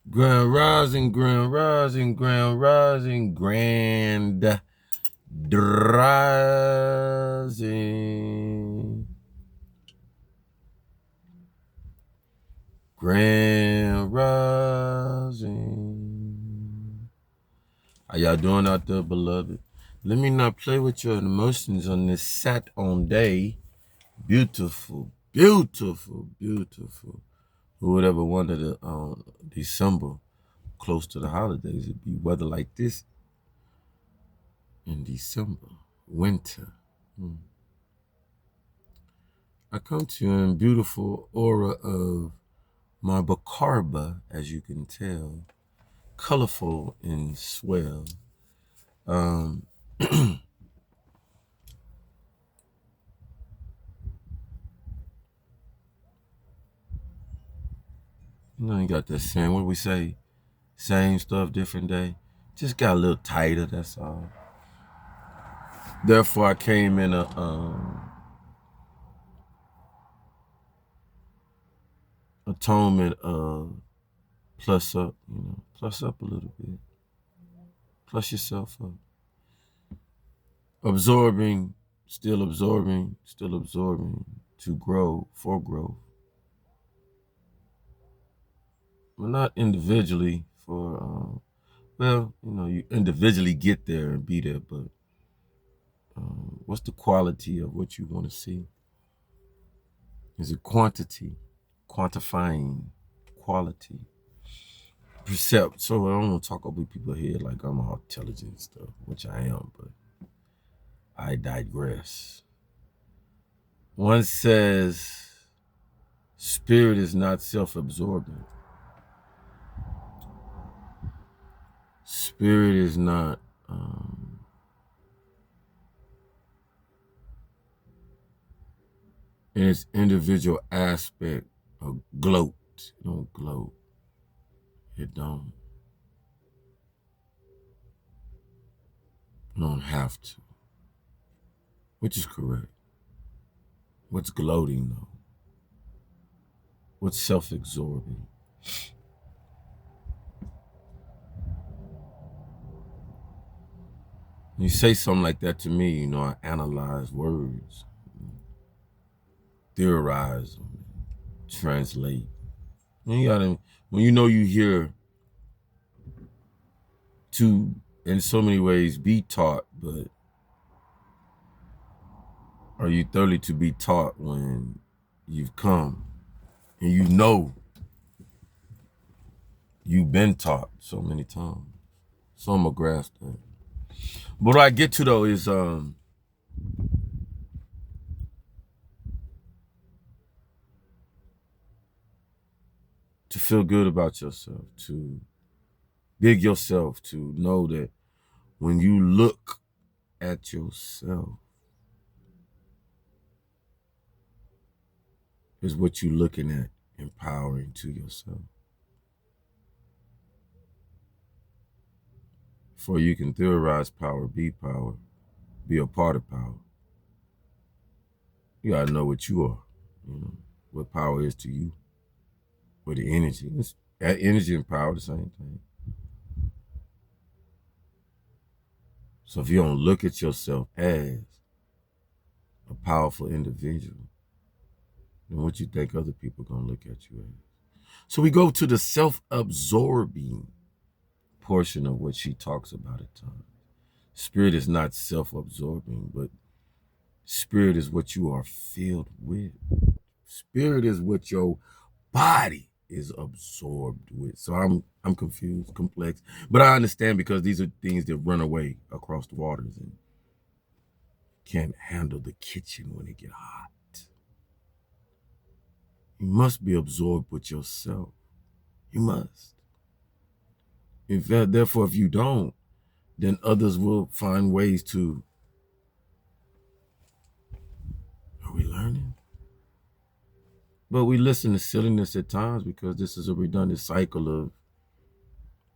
Grand rising, grand rising, grand rising, grand rising, grand rising. How y'all doing out there, beloved? Let me not play with your emotions on this Saturday. Beautiful, beautiful, beautiful. Who would ever wonder that December, close to the holidays, it'd be weather like this in December, winter. I come to you in beautiful aura of my Bacarba, as you can tell, colorful and swell. You know, you got that saying, what do we say? Same stuff, different day. Just got a little tighter, that's all. Therefore, I came in a atonement of plus up, plus up a little bit. Plus yourself up. Absorbing, still absorbing, still absorbing to grow, for growth. Well, not individually for, you individually get there and be there, but what's the quality of what you want to see? Is it quantity, quantifying quality, percept? So I don't want to talk over people here like I'm all intelligent and stuff, which I am, but I digress. One says, spirit is not self-absorbing. Spirit is not in its individual aspect a gloat. It don't gloat. It don't. You don't have to. Which is correct. What's gloating though? What's self-absorbing? When you say something like that to me, I analyze words, theorize them, translate. When you hear to, in so many ways, be taught, but are you thoroughly to be taught when you've come and you've been taught so many times? So I'm gonna grasp that. But what I get to though is to feel good about yourself, to big yourself, to know that when you look at yourself is what you're looking at, empowering to yourself. Before you can theorize power, be a part of power. You gotta know what you are, what power is to you, what the energy is. That energy and power, the same thing. So if you don't look at yourself as a powerful individual, then what you think other people are gonna look at you as? So we go to the self-absorbing portion of what she talks about at times. Spirit is not self-absorbing, but spirit is what you are filled with. Spirit is what your body is absorbed with. So I'm confused, complex, but I understand because these are things that run away across the waters and can't handle the kitchen when it get hot. You must be absorbed with yourself. You must. Therefore, if you don't, then others will find ways to. Are we learning? But we listen to silliness at times because this is a redundant cycle of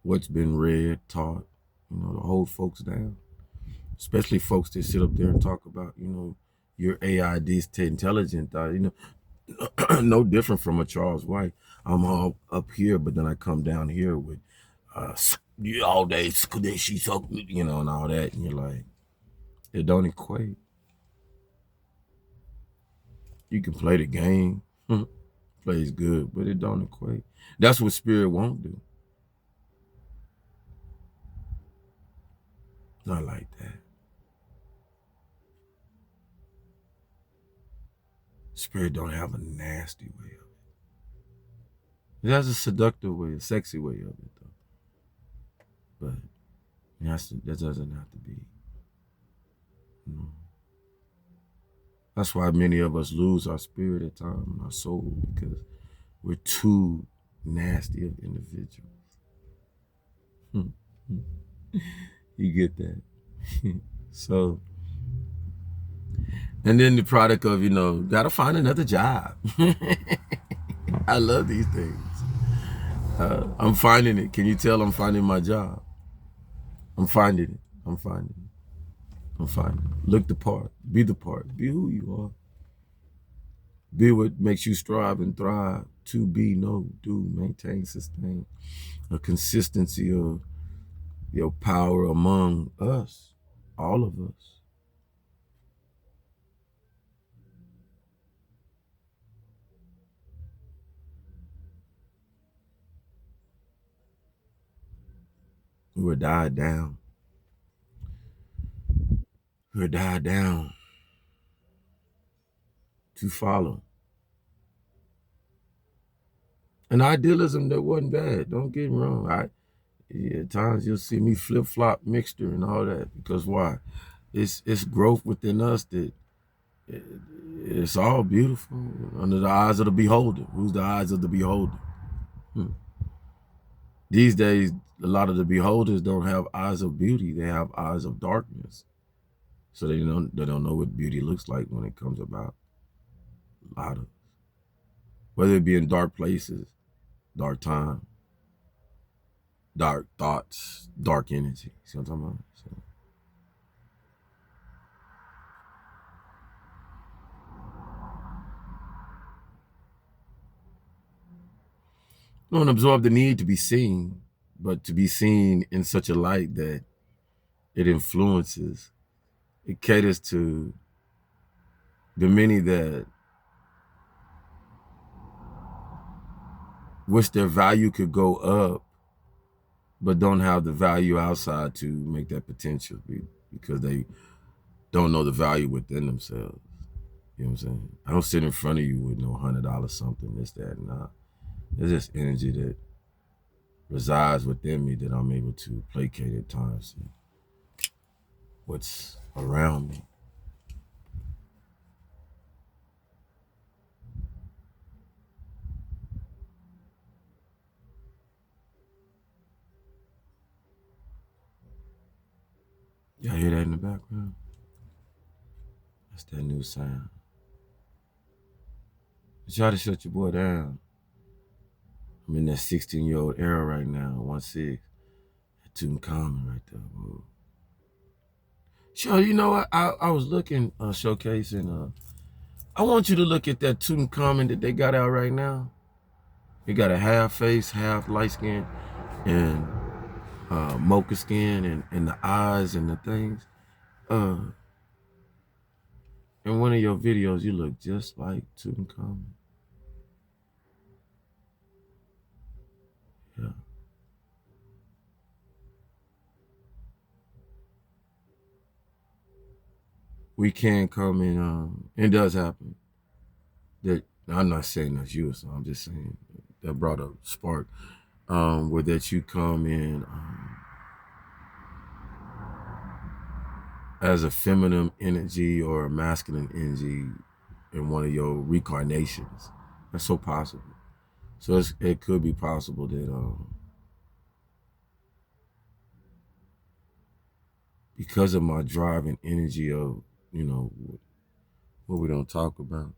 what's been read, taught, to hold folks down. Especially folks that sit up there and talk about, your AI this intelligent, no different from a Charles White. I'm all up here, but then I come down here with all day, she's so, and all that, and you're like, it don't equate. You can play the game, plays good, but it don't equate. That's what spirit won't do. Not like that. Spirit don't have a nasty way of it. It has a seductive way, a sexy way of it, though. But that doesn't have to be. That's why many of us lose our spirit at times, our soul, because we're too nasty of individuals. You get that? So, and then the product of, gotta find another job. I love these things. I'm finding it. Can you tell I'm finding my job? I'm finding it. I'm finding it. I'm finding it. Look the part. Be the part. Be who you are. Be what makes you strive and thrive. To be, know, do, maintain, sustain. A consistency of your power among us. All of us. We were died down. We were died down to follow. And idealism that wasn't bad. Don't get me wrong. At times you'll see me flip-flop mixture and all that. Because why? It's growth within us that it's all beautiful under the eyes of the beholder. Who's the eyes of the beholder? These days, a lot of the beholders don't have eyes of beauty. They have eyes of darkness. So they don't know what beauty looks like when it comes about. A lot of, whether it be in dark places, dark time, dark thoughts, dark energy. See what I'm talking about? So, don't absorb the need to be seen, but to be seen in such a light that it influences, it caters to the many that wish their value could go up, but don't have the value outside to make that potential because they don't know the value within themselves. You know what I'm saying? I don't sit in front of you with no $100 something, this, that, and that. There's this energy that resides within me that I'm able to placate at times what's around me. Y'all hear that in the background? That's that new sound. I try to shut your boy down. I'm in that 16-year-old era right now, 1-6. That Tutankhamun right there. Whoa. Sure, you know what? I was looking, showcasing, I want you to look at that Tutankhamun that they got out right now. He got a half face, half light skin, and mocha skin, and the eyes and the things. In one of your videos, you look just like Tutankhamun. Yeah. We can come in, it does happen. That I'm not saying that's you, so I'm just saying that brought up spark. Where that you come in as a feminine energy or a masculine energy in one of your reincarnations. That's so possible. So it could be possible that because of my driving energy of, what we don't talk about,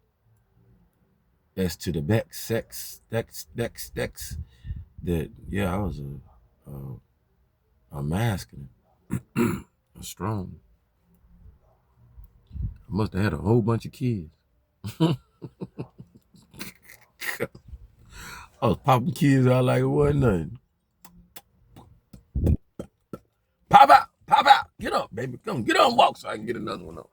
S to the back, sex, dex, that, yeah, I was a masculine, a strong. I must have had a whole bunch of kids. I was popping kids out like it wasn't nothing. Pop out, pop out. Get up, baby. Come get on, walk so I can get another one up.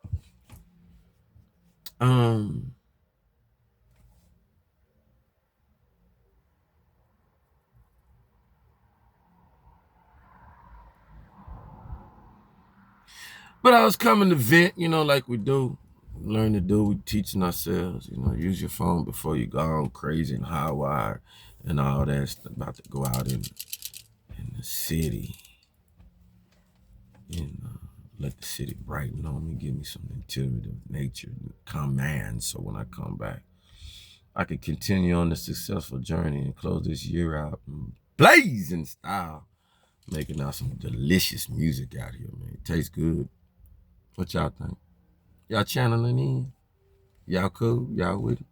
But I was coming to vent, like we do. Learn to do, we teaching ourselves, use your phone before you go on crazy and high wire and all that. About to go out in the city and let the city brighten on me, give me some intuitive nature and command. So when I come back, I can continue on the successful journey and close this year out in blazing style, making out some delicious music out here, man. It tastes good. What y'all think? Y'all channeling in? Y'all cool? Y'all with it?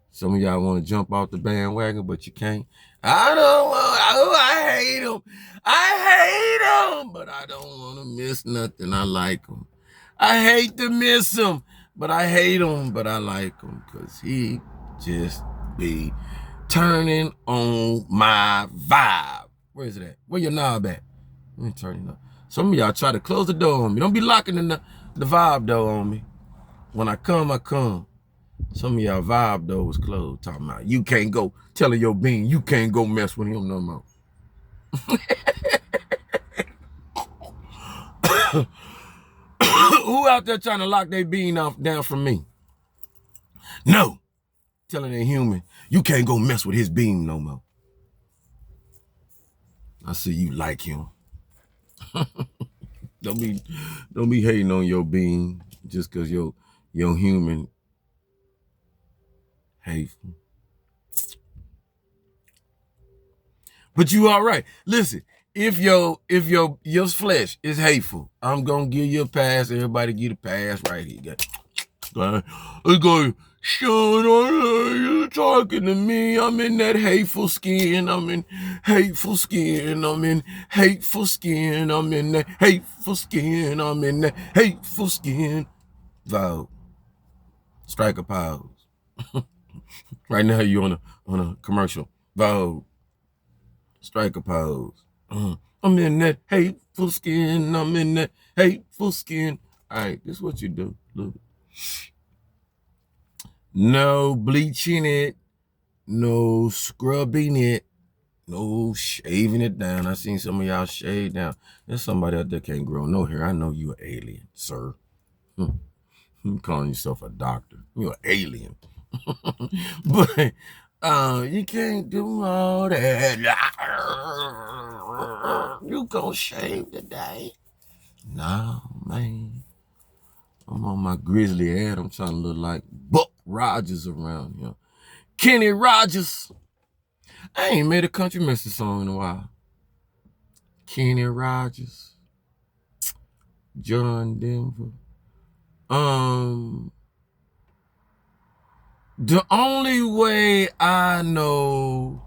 Some of y'all want to jump off the bandwagon, but you can't. I don't want, I hate them. I hate them, but I don't want to miss nothing. I like them. I hate to miss him, but I hate him, but I like him because he just be turning on my vibe. Where is it at? Where your knob at? Let me turn it up. Some of y'all try to close the door on me. Don't be locking the vibe door on me. When I come, I come. Some of y'all vibe door was closed. Talking about you can't go, telling your being you can't go mess with him no more. Who out there trying to lock their being down from me? No. Telling a human, you can't go mess with his being no more. I see you like him. Don't be hating on your being just because your human hateful. But you all right. Listen, if your flesh is hateful, I'm gonna give you a pass. Everybody get a pass right here. It's going, Sean, you talking to me. I'm in that hateful skin. I'm in hateful skin. I'm in hateful skin. I'm in that hateful skin. I'm in that hateful skin. Vow. Strike a pause. Right now you on a commercial. Vow. Strike a pose. I'm in that hateful skin. I'm in that hateful skin. All right, this is what you do. Look. No bleaching it. No scrubbing it. No shaving it down. I seen some of y'all shave down. There's somebody out there can't grow no hair. I know you an alien, sir. You calling yourself a doctor. You're an alien. But you can't do all that. You gonna shave today? No, man. I'm on my grizzly head. I'm trying to look like Buck Rogers around here. Kenny Rogers. I ain't made a country message song in a while. Kenny Rogers. John Denver. The only way I know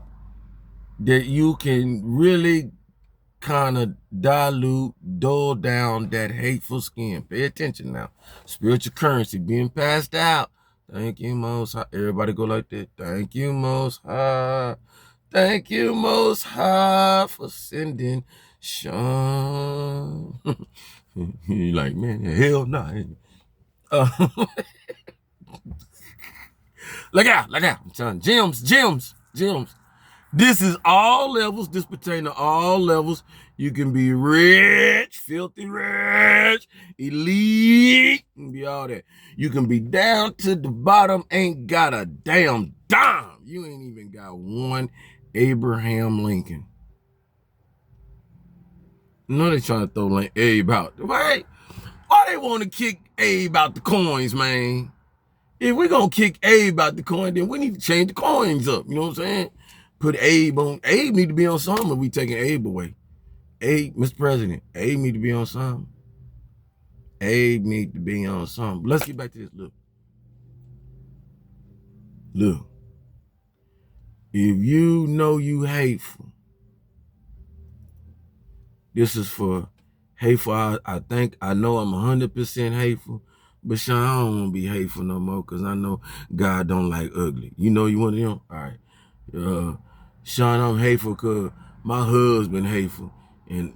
that you can really kind of dull down that hateful skin. Pay attention now. Spiritual currency being passed out. Thank you, Most High. Everybody go like that. Thank you, Most High. Thank you, Most High, for sending Sean. You're like, man, hell no. Look out. I'm telling you, gems. This is all levels. This pertains to all levels. You can be rich, filthy rich, elite, and be all that. You can be down to the bottom, ain't got a damn dime. You ain't even got one Abraham Lincoln. No, they trying to throw like Abe out. Why they want to kick Abe out the coins, man? If we're going to kick Abe out the coin, then we need to change the coins up. You know what I'm saying? Put Abe on. Abe need to be on something if we taking Abe away. Abe, Mr. President, Abe need to be on something. Abe need to be on something. But let's get back to this. Look. If you know you hateful, this is for hateful. I think I know I'm 100% hateful. But Sean, I don't want to be hateful no more because I know God don't like ugly. You know you want to know? All right. Sean, I'm hateful because my husband hateful.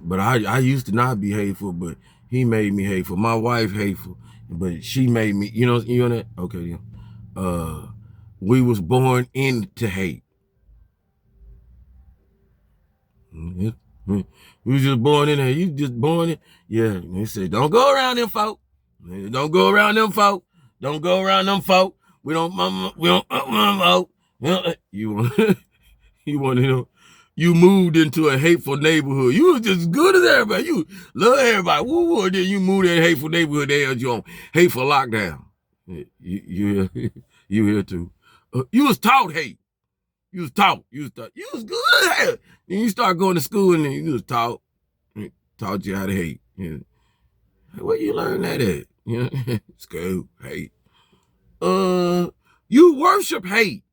But I used to not be hateful, but he made me hateful. My wife hateful, but she made me, you know that? Okay, yeah. We was born into hate. We was just born in there. You just born in. Yeah, they said, don't go around them folk. Don't go around them folk. Don't go around them folk. We don't. You you want to know? You moved into a hateful neighborhood. You was just good as everybody. You love everybody. Woo woo. Then you moved in a hateful neighborhood. They had you on hateful lockdown. You you here too. You was taught hate. You was taught. You was good. Then you start going to school and then you was taught you how to hate. Where you learn that at? School, hate. You worship hate.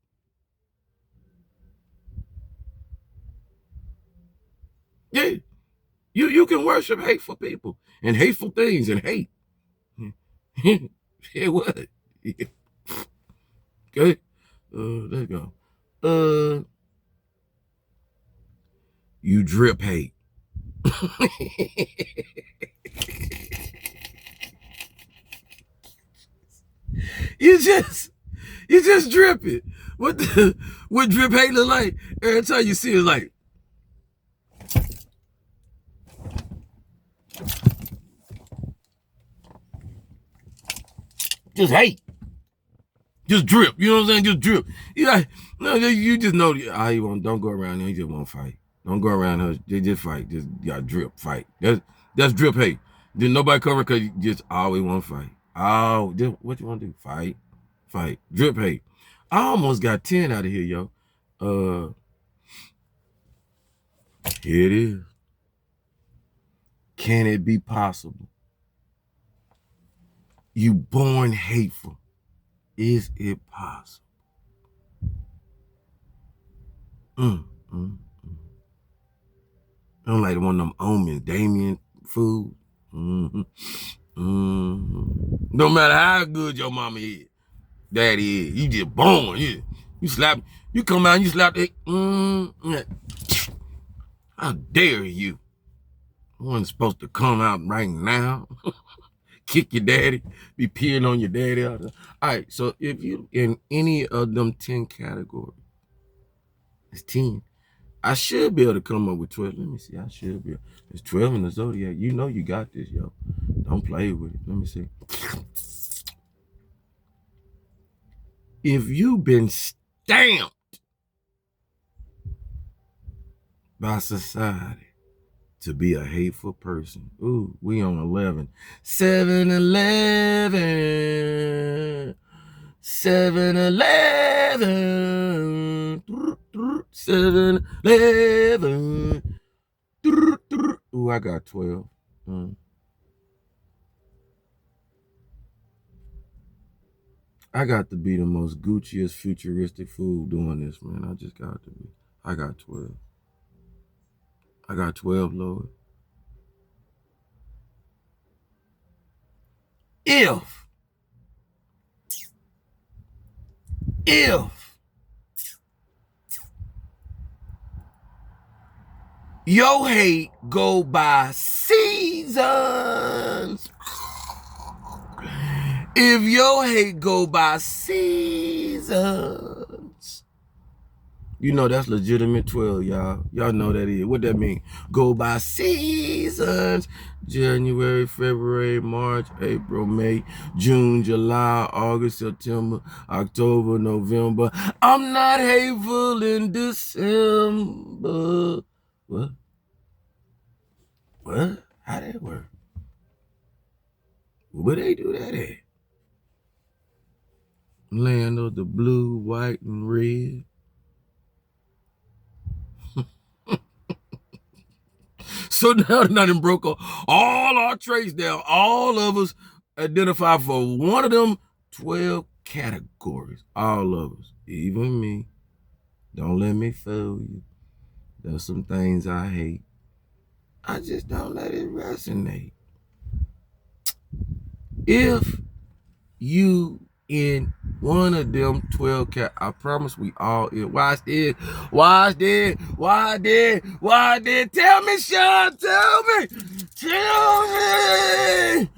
Yeah. You can worship hateful people and hateful things and hate. Yeah, what? Okay. There you go. You drip hate. you just drip it. What drip hate look like? Every time you see it, like just hate. Just drip. You know what I'm saying? Just drip. You just know don't go around there. You just won't fight. Don't go around her. They just fight. Just got drip fight. That's drip hate. Then nobody cover because you just always want to fight. Oh, what you want to do? Fight. Drip hate. I almost got 10 out of here, yo. Here it is. Can it be possible? You born hateful. Is it possible? I don't like one of them omens, Damien food. No matter how good your mama is, daddy is, you just born. You slap, you come out and you slap it. How dare you? I wasn't supposed to come out right now. Kick your daddy, be peeing on your daddy. All right, so if you in any of them 10 categories, it's 10. I should be able to come up with 12. Let me see. I should be. It's 12 in the zodiac. You know you got this, yo. Don't play with it. Let me see. If you've been stamped by society to be a hateful person. Ooh, we on 11. 7-Eleven. 7-Eleven. 7-Eleven. Ooh, I got 12. I got to be the most Gucciest futuristic fool doing this, man. I just got to be. I got 12. I got 12, Lord. If your hate go by seasons, if your hate go by seasons, you know that's legitimate 12, y'all. Y'all know that is. What that mean? Go by seasons. January, February, March, April, May, June, July, August, September, October, November. I'm not hateful in December. What? How that work? Where they do that at? Land of the blue, white, and red. So now I done broke all our traits down. All of us identify for one of them 12 categories. All of us, even me. Don't let me fool you. There's some things I hate. I just don't let it resonate. If you in one of them 12 cap. I promise we all in. Watch this. Watch this. Watch this. Watch this. Tell me, Sean. Tell me. Tell me.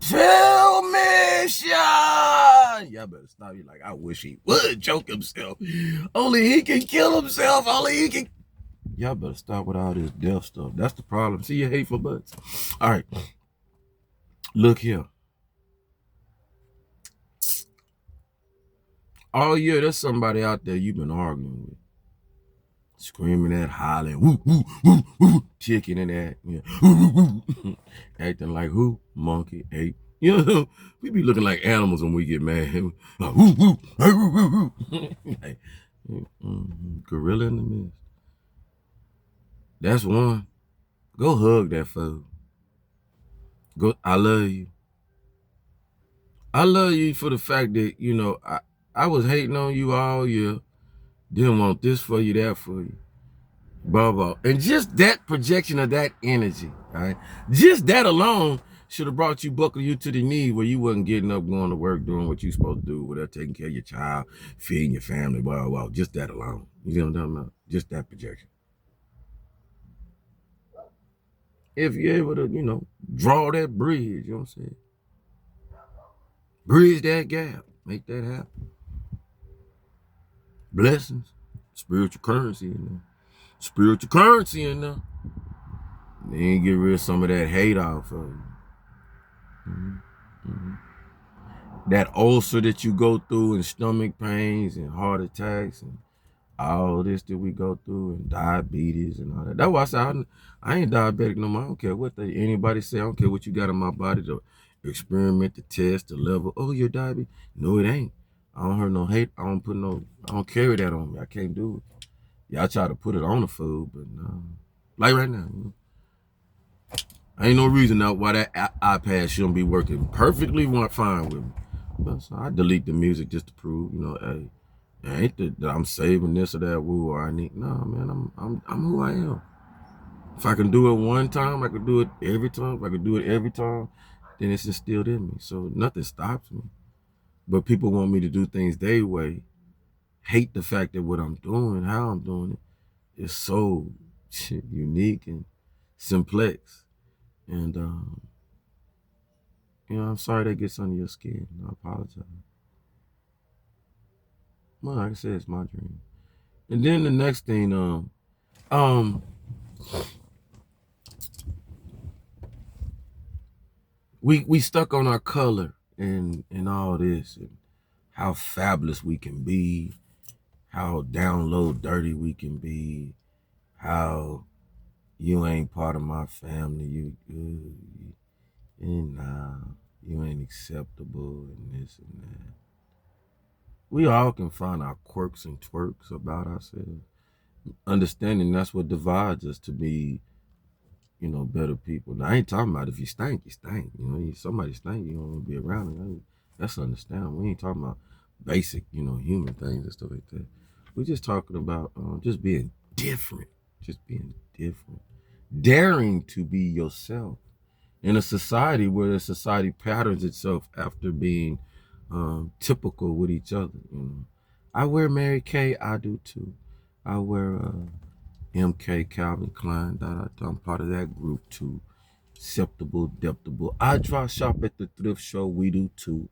Tell me, Sean. Y'all better stop. You like, I wish he would choke himself. Only he can kill himself. Only he can. Y'all better stop with all this death stuff. That's the problem. See your hateful butts. All right. Look here. All year, there's somebody out there you've been arguing with. Screaming at, hollering, woo, woo, woo, woo, chicken and that. Yeah. Woo, woo, woo. Acting like who? Monkey, ape. You know, we be looking like animals when we get mad. Like, woo, woo, woo, woo, woo. Like, gorilla in the mist. That's one. Go hug that fool. Go, I love you. I love you for the fact that, you know, I was hating on you all year. Didn't want this for you, that for you. Blah, blah. And just that projection of that energy, all right? Just that alone should have brought you, buckled you to the knee where you wasn't getting up, going to work, doing what you supposed to do, without taking care of your child, feeding your family, blah, blah. Just that alone. You know what I'm talking about? Just that projection. If you're able to, you know, draw that bridge, you know what I'm saying? Bridge that gap. Make that happen. Blessings. Spiritual currency in there. Spiritual currency in there. Then get rid of some of that hate off of you. That ulcer that you go through, and stomach pains and heart attacks and all this that we go through, and diabetes and all that. That's why I say I ain't diabetic no more. I don't care what anybody say. I don't care what you got in my body to experiment, to test, the level. Oh, you're diabetic? No, it ain't. I don't hurt no hate. I don't carry that on me. I can't do it. Yeah, I try to put it on the food, but no. Like right now, you know, ain't no reason now why that iPad shouldn't be working perfectly fine with me. But so I delete the music just to prove, you know, hey, ain't that I'm saving this or that woo or I need. No, man, I'm who I am. If I can do it one time, I can do it every time. If I can do it every time, then it's instilled in me. So nothing stops me. But people want me to do things their way. Hate the fact that what I'm doing, how I'm doing it, is so unique and simplex. And, you know, I'm sorry that gets under your skin. I apologize. Well, like I said, it's my dream. And then the next thing, we stuck on our color and all this, and how fabulous we can be, how down low dirty we can be, how you ain't part of my family, you ain't acceptable, and this and that. We all can find our quirks and twerks about ourselves. Understanding that's what divides us to be, you know, better people. Now, I ain't talking about if you stink, you stink. You know, somebody stink, you don't want to be around them. That's understandable. We ain't talking about basic, you know, human things and stuff like that. We're just talking about just being different. Just being different. Daring to be yourself in a society where the society patterns itself after being typical with each other. You know, I wear Mary Kay, I do too. I wear MK, Calvin Klein. I'm part of that group too. Acceptable, deptable. I dry shop at the thrift show. We do too.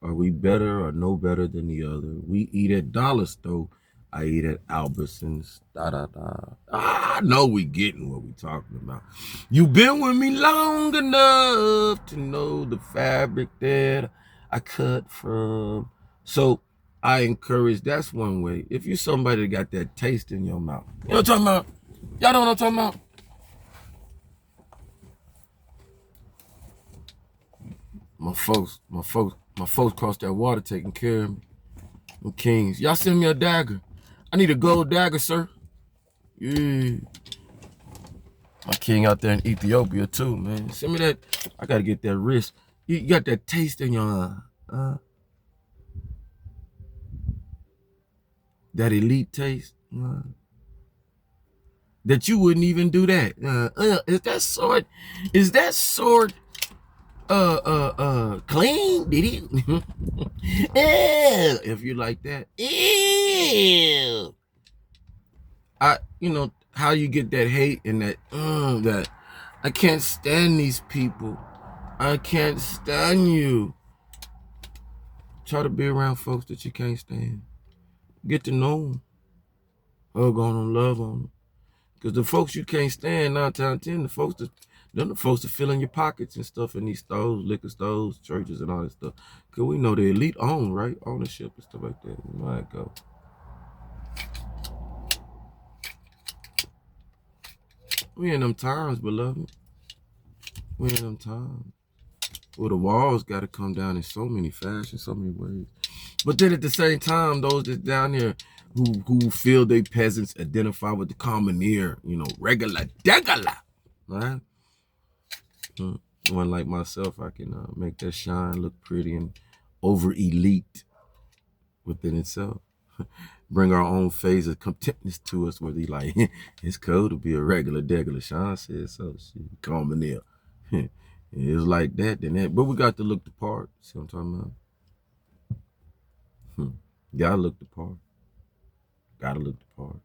Are we better or no better than the other? We eat at Dollar Store. I eat at Albertsons. I know we getting what we talking about. You been with me long enough to know the fabric that I cut from. So I encourage, that's one way. If you somebody that got that taste in your mouth. You know what I'm talking about? Y'all know what I'm talking about? My folks crossed that water taking care of me. Them kings. Y'all send me a dagger. I need a gold dagger, sir. Yeah. My king out there in Ethiopia too, man. Send me that. I gotta get that wrist. You got that taste in your that elite taste. That you wouldn't even do that. Is that sword clean, did he? Ew. If you like that, ew. You know, how you get that hate and that I can't stand these people. I can't stand you. Try to be around folks that you can't stand. Get to know them. Hug on them, love on them. Because the folks you can't stand, 9 times out of 10, the folks that fill in your pockets and stuff in these stores, liquor stores, churches, and all that stuff. Because we know the elite own, right? Ownership and stuff like that. We know how it go. We in them times, beloved. We in them times. Well, the walls got to come down in so many fashions, so many ways. But then at the same time, those that's down there who feel they peasants identify with the commoner, you know, regular, right? One like myself, I can make that shine look pretty and over elite within itself. Bring our own phase of contentness to us where they like, it's cool to be a regular, Sean said so. Shit, commoner. It's like that, then that. But we got to look the part. See what I'm talking about? Gotta look the part. Gotta look the part.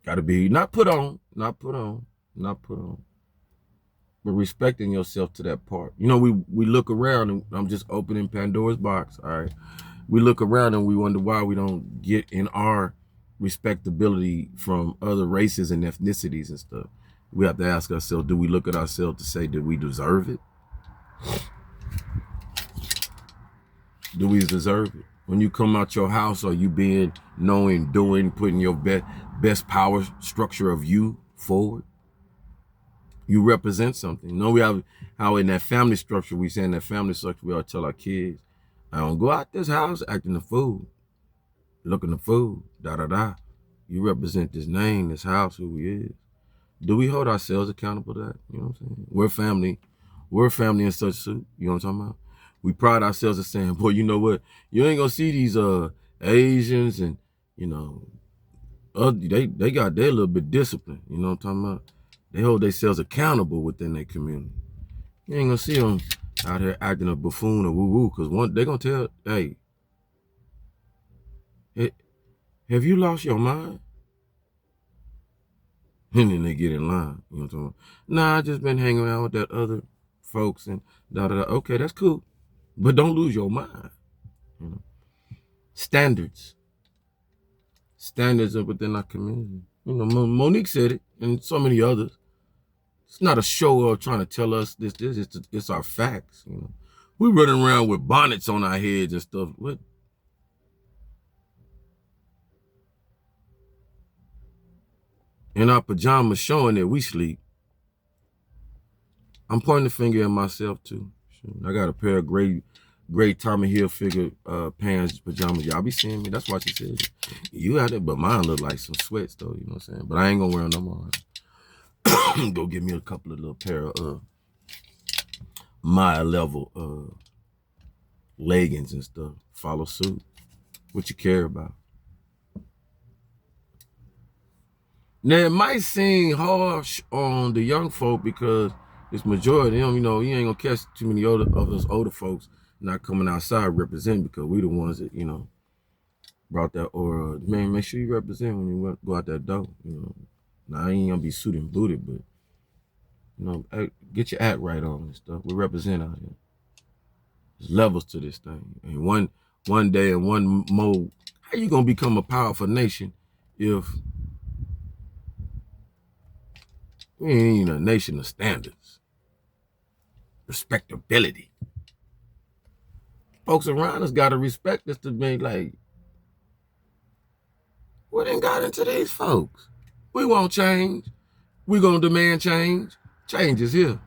Gotta be not put on, but respecting yourself to that part. You know, we look around, and I'm just opening Pandora's box, all right? We look around and we wonder why we don't get in our respectability from other races and ethnicities and stuff. We have to ask ourselves, do we look at ourselves to say, do we deserve it? Do we deserve it? When you come out your house, are you being knowing, doing, putting your best power structure of you forward? You represent something. You know, we have how in that family structure, we say in that family structure, we all tell our kids, I don't go out this house acting the fool, looking the fool, da-da-da. You represent this name, this house, who we is. Do we hold ourselves accountable to that? You know what I'm saying? We're family in such suit. You know what I'm talking about? We pride ourselves in saying, boy, you know what? You ain't gonna see these Asians and, you know, they got their little bit discipline. You know what I'm talking about? They hold themselves accountable within their community. You ain't gonna see them out here acting a buffoon or woo-woo, because they're gonna tell, hey, have you lost your mind? And then they get in line. You know what I'm talking about? Nah, I just been hanging out with that other folks and da-da-da. Okay, that's cool. But don't lose your mind. You know? Standards are within our community. You know, Monique said it, and so many others. It's not a show of trying to tell us this. It's our facts. You know, we running around with bonnets on our heads and stuff. What? In our pajamas, showing that we sleep. I'm pointing the finger at myself too. I got a pair of gray Tommy Hilfiger pants, pajamas. Y'all be seeing me. That's why she said it. You out there, but mine look like some sweats though. You know what I'm saying? But I ain't gonna wear them no more. Go get me a couple of little pair of my level leggings and stuff. Follow suit. What you care about. Now it might seem harsh on the young folk because it's majority of them, you know, you ain't gonna catch too many of us older folks not coming outside representing, because we the ones that, you know, brought that aura. Man, make sure you represent when you go out that door, you know. Now I ain't gonna be suited and booted, but you know, get your act right on and stuff. We represent out here. There's levels to this thing. And one day in one mode, how you gonna become a powerful nation if we ain't a nation of standards, respectability? Folks around us gotta respect us to be like, we done got into these folks. We won't change. We gonna demand change. Change is here.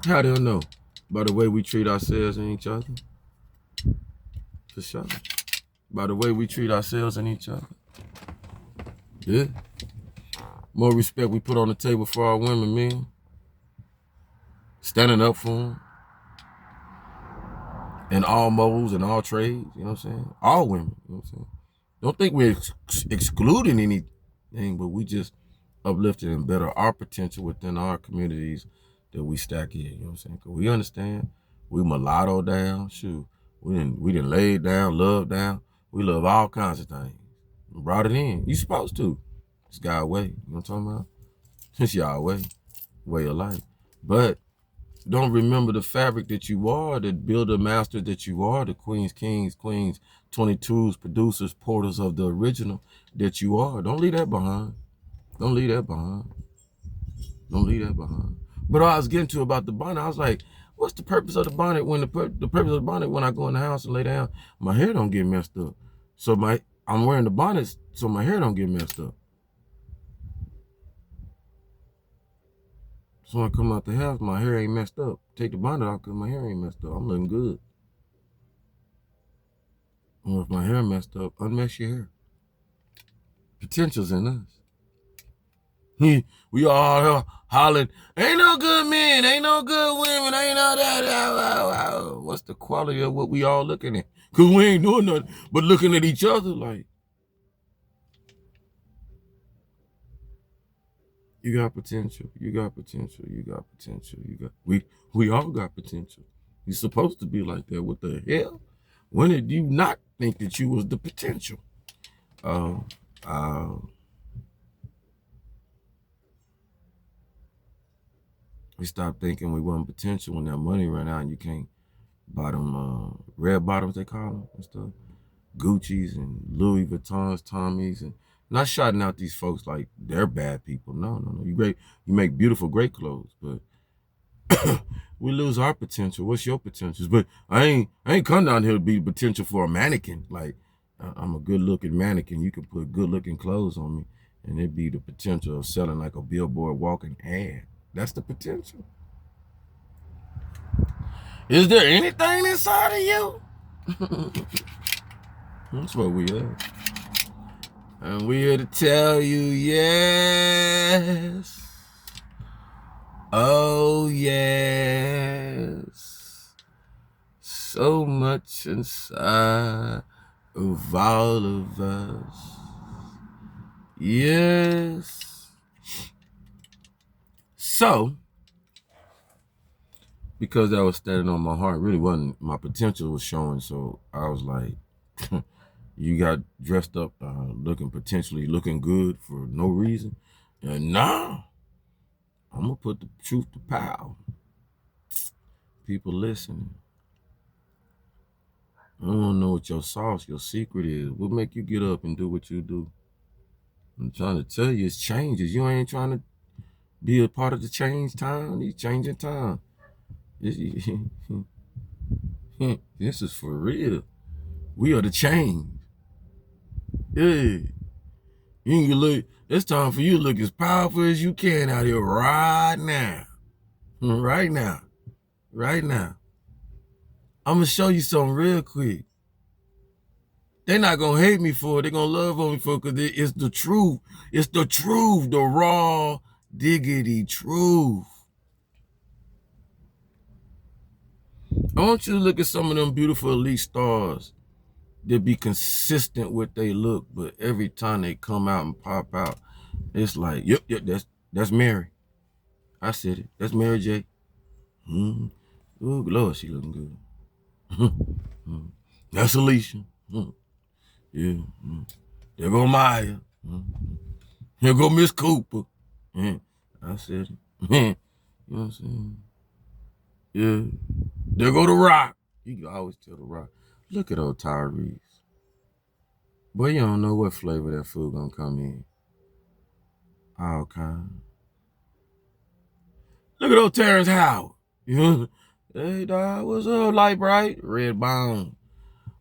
How they'll know? By the way we treat ourselves and each other. For sure. By the way we treat ourselves and each other. Yeah. More respect we put on the table for our women, men. Standing up for them. In all modes and all trades, you know what I'm saying? All women, you know what I'm saying? Don't think we're excluding anything, but we just uplifting and better our potential within our communities that we stack in. You know what I'm saying? Because we understand we mulatto down. Shoot, we didn't lay down, love down. We love all kinds of things. We brought it in. You supposed to. It's God's way. You know what I'm talking about? It's y'all way of life. But don't remember the fabric that you are, the builder master that you are, the queens, kings, queens, 22s, producers, porters of the original that you are. Don't leave that behind. Don't leave that behind. Don't leave that behind. But I was getting to about the bonnet. I was like, what's the purpose of the bonnet when the purpose of the bonnet when I go in the house and lay down, my hair don't get messed up. So I'm wearing the bonnet so my hair don't get messed up. So when I come out the house, my hair ain't messed up. Take the bonnet off because my hair ain't messed up. I'm looking good. Or if my hair messed up, unmess your hair. Potential's in us. We all hollering, ain't no good men, ain't no good women, ain't no that. What's the quality of what we all looking at? Because we ain't doing nothing but looking at each other like, you got potential, you got potential, you got potential, we all got potential. You're supposed to be like that. What the hell? When did you not think that you was the potential? We stopped thinking we wasn't potential when that money ran out and you can't buy them red bottoms, they call them, and stuff. Gucci's and Louis Vuittons, Tommy's, and not shouting out these folks like they're bad people. No. You make beautiful, great clothes, but we lose our potential. What's your potentials? But I ain't come down here to be potential for a mannequin. Like, I'm a good-looking mannequin. You can put good-looking clothes on me, and it'd be the potential of selling like a billboard walking ad. That's the potential. Is there anything inside of you? That's what we are. And we're here to tell you, yes. Oh, yes. So much inside of all of us. Yes. So, because that was standing on my heart, really wasn't, my potential was showing. So I was like, you got dressed up, potentially looking good for no reason. And nah, I'm gonna put the truth to power. People listening. I don't wanna know what your sauce, your secret is. What make you get up and do what you do? I'm trying to tell you, it's changes. You ain't trying to be a part of the change time. These changing time. This is for real. We are the change. Yeah. You can look, it's time for you to look as powerful as you can out here right now. Right now. Right now. I'm going to show you something real quick. They're not going to hate me for it. They're going to love on me for it because it's the truth. It's the truth. The raw, diggity truth. I want you to look at some of them beautiful elite stars that be consistent with they look, but every time they come out and pop out, it's like, yep, that's Mary. I said it. That's Mary J. Oh, Lord, she looking good. That's Alicia. Yeah. There go Maya. Here go Miss Cooper. I said it. You know what I'm saying? Yeah. There go the Rock. You can always tell the Rock. Look at old Tyrese. Boy, you don't know what flavor that food gonna come in. All kind. Look at old Terrence Howard. You know, hey dog, what's up, light bright? Red bone.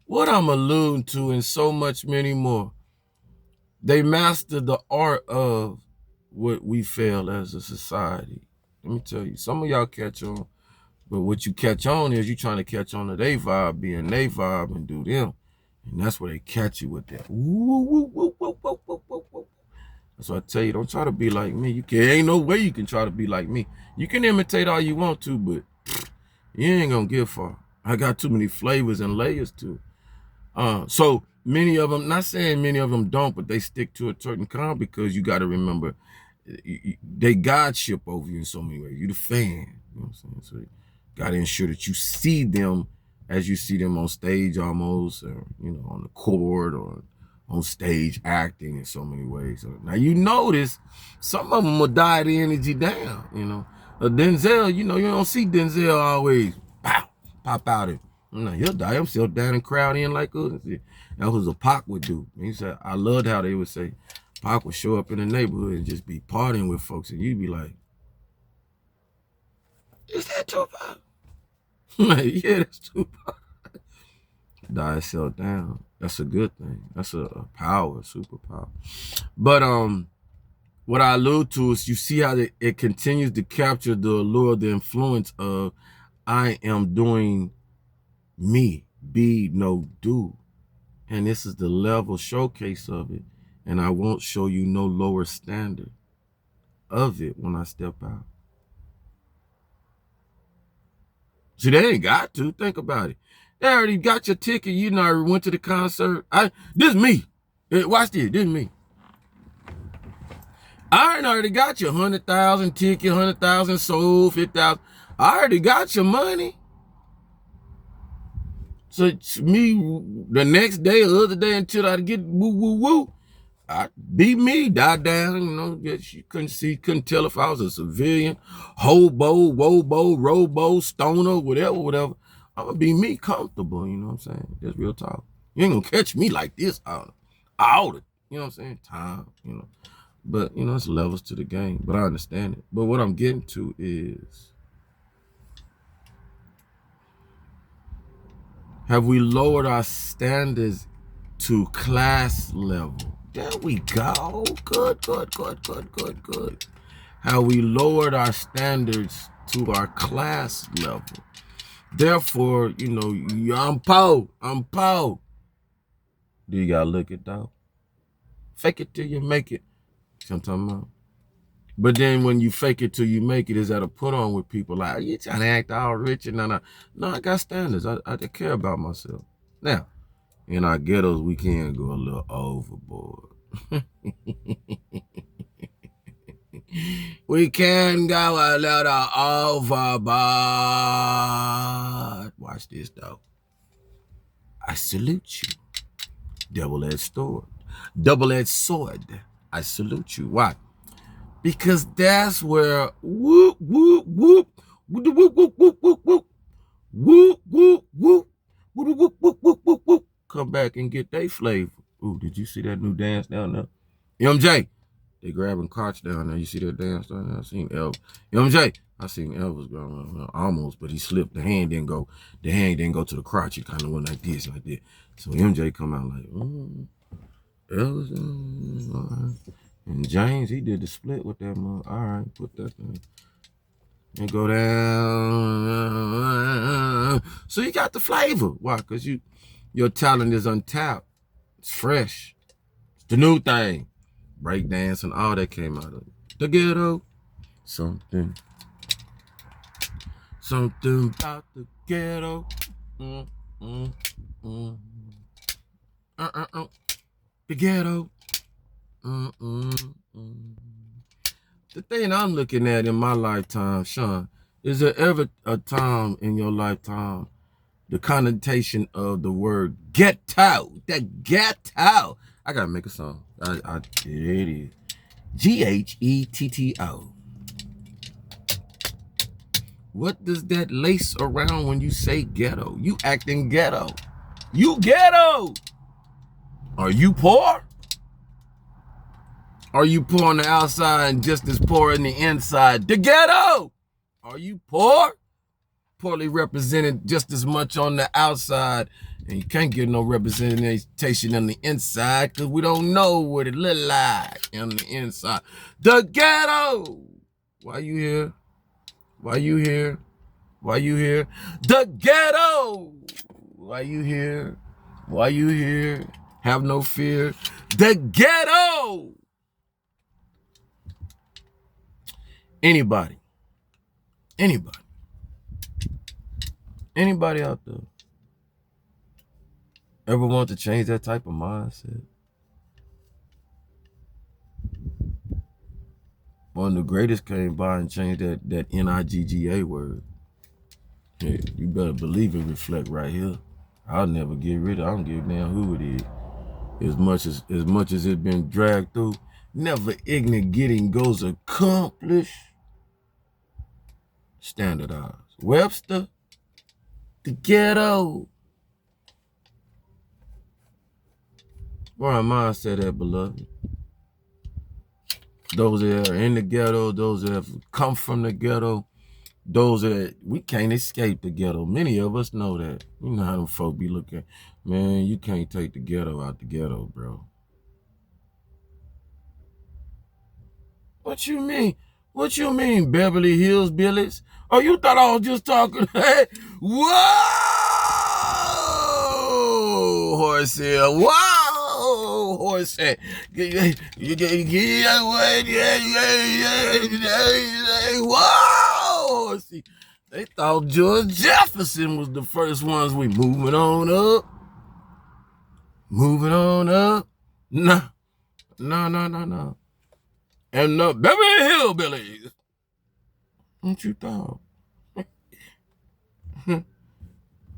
What I'm alluding to and so much many more. They mastered the art of what we fail as a society. Let me tell you, some of y'all catch on, but what you catch on is you trying to catch on to their vibe, being they vibe and do them. And that's where they catch you with that. So I tell you, don't try to be like me. Ain't no way you can try to be like me. You can imitate all you want to, but you ain't gonna get far. I got too many flavors and layers to it. So many of them, not saying many of them don't, but they stick to a certain kind because you got to remember, They godship over you in so many ways. You the fan, you know what I'm saying? So you gotta ensure that you see them as you see them on stage almost, or on the court or on stage acting in so many ways. Now you notice some of them will die the energy down, Denzel, you don't see Denzel always pop out it. He'll die himself down and crowd in like us. That was a Pac would do. He said, I loved how they would say, Pac would show up in the neighborhood and just be partying with folks, and you'd be like, is that Tupac? Like, yeah, that's Tupac. Die itself down. That's a good thing. That's a power, a superpower. But what I allude to is you see how it continues to capture the allure, the influence of I am doing me, be, no, do. And this is the level showcase of it. And I won't show you no lower standard of it when I step out. See, they ain't got to. Think about it. They already got your ticket. You know, went to the concert. This me. Watch this. This me. I already got your 100,000 ticket, 100,000 sold, 50,000. I already got your money. So it's me, the next day or the other day until I get woo. I be me, die down, you couldn't tell if I was a civilian, hobo, wobo, robo, stoner, whatever. I'm gonna be me, comfortable, you know what I'm saying? That's real talk. You ain't gonna catch me like this all the, you know what I'm saying? Time, But, it's levels to the game, but I understand it. But what I'm getting to is, have we lowered our standards to class level? There we go. Good. How we lowered our standards to our class level. Therefore, I'm poor. Do you gotta look it though? Fake it till you make it. See what I'm talking about? But then when you fake it till you make it, is that a put on with people like, you trying to act all rich and no, I got standards. I care about myself. Now, in our ghettos, we can go a little overboard. We can go a little overboard. Watch this, though. I salute you. Double-edged sword. Double-edged sword. I salute you. Why? Because that's where whoop, whoop, whoop, whoop, whoop, whoop, whoop, whoop, whoop, whoop, whoop, whoop, whoop, whoop, whoop, whoop, whoop, whoop, come back and get their flavor. Ooh, did you see that new dance down there? MJ, they grabbing carts down there. You see that dance down there? I seen Elvis. MJ, I seen Elvis going almost, but he slipped. The hand didn't go to the crotch. He kind of went like this, like that. So MJ come out like, Elvis, all right. And James, he did the split with that mother. All right, put that thing. And go down. So you got the flavor. Why? Because your talent is untapped. It's fresh. It's the new thing. Breakdance and all that came out of it. The ghetto. Something about the ghetto. The ghetto. The thing I'm looking at in my lifetime, Sean, is there ever a time in your lifetime, the connotation of the word ghetto, that ghetto, I gotta make a song. It is Ghetto. What does that lace around when you say ghetto? You acting ghetto. You ghetto. Are you poor? Are you poor on the outside and just as poor in the inside? The ghetto! Are you poor? Poorly represented just as much on the outside. And you can't get no representation on the inside because we don't know what it look like on the inside. The ghetto! Why you here? Why you here? Why you here? The ghetto! Why you here? Why you here? Have no fear. The ghetto! Anybody out there ever want to change that type of mindset? One of the greatest came by and changed that Nigga word. Yeah, you better believe it reflect right here. I'll never get rid of it. I don't give a damn who it is. As much as it's been dragged through, never ignorant getting goes accomplished. Standardized. Webster, the ghetto. Where our mindset at, beloved? Those that are in the ghetto, those that have come from the ghetto, those that we can't escape the ghetto. Many of us know that. You know how them folk be looking. Man, you can't take the ghetto out the ghetto, bro. What you mean? What you mean, Beverly Hills Billies? Oh, you thought I was just talking? Hey, whoa, horse here. Whoa, horse here. Whoa, see, they thought George Jefferson was the first ones. We moving on up. Moving on up. No. And the Beverly Hillbillies. What you thought?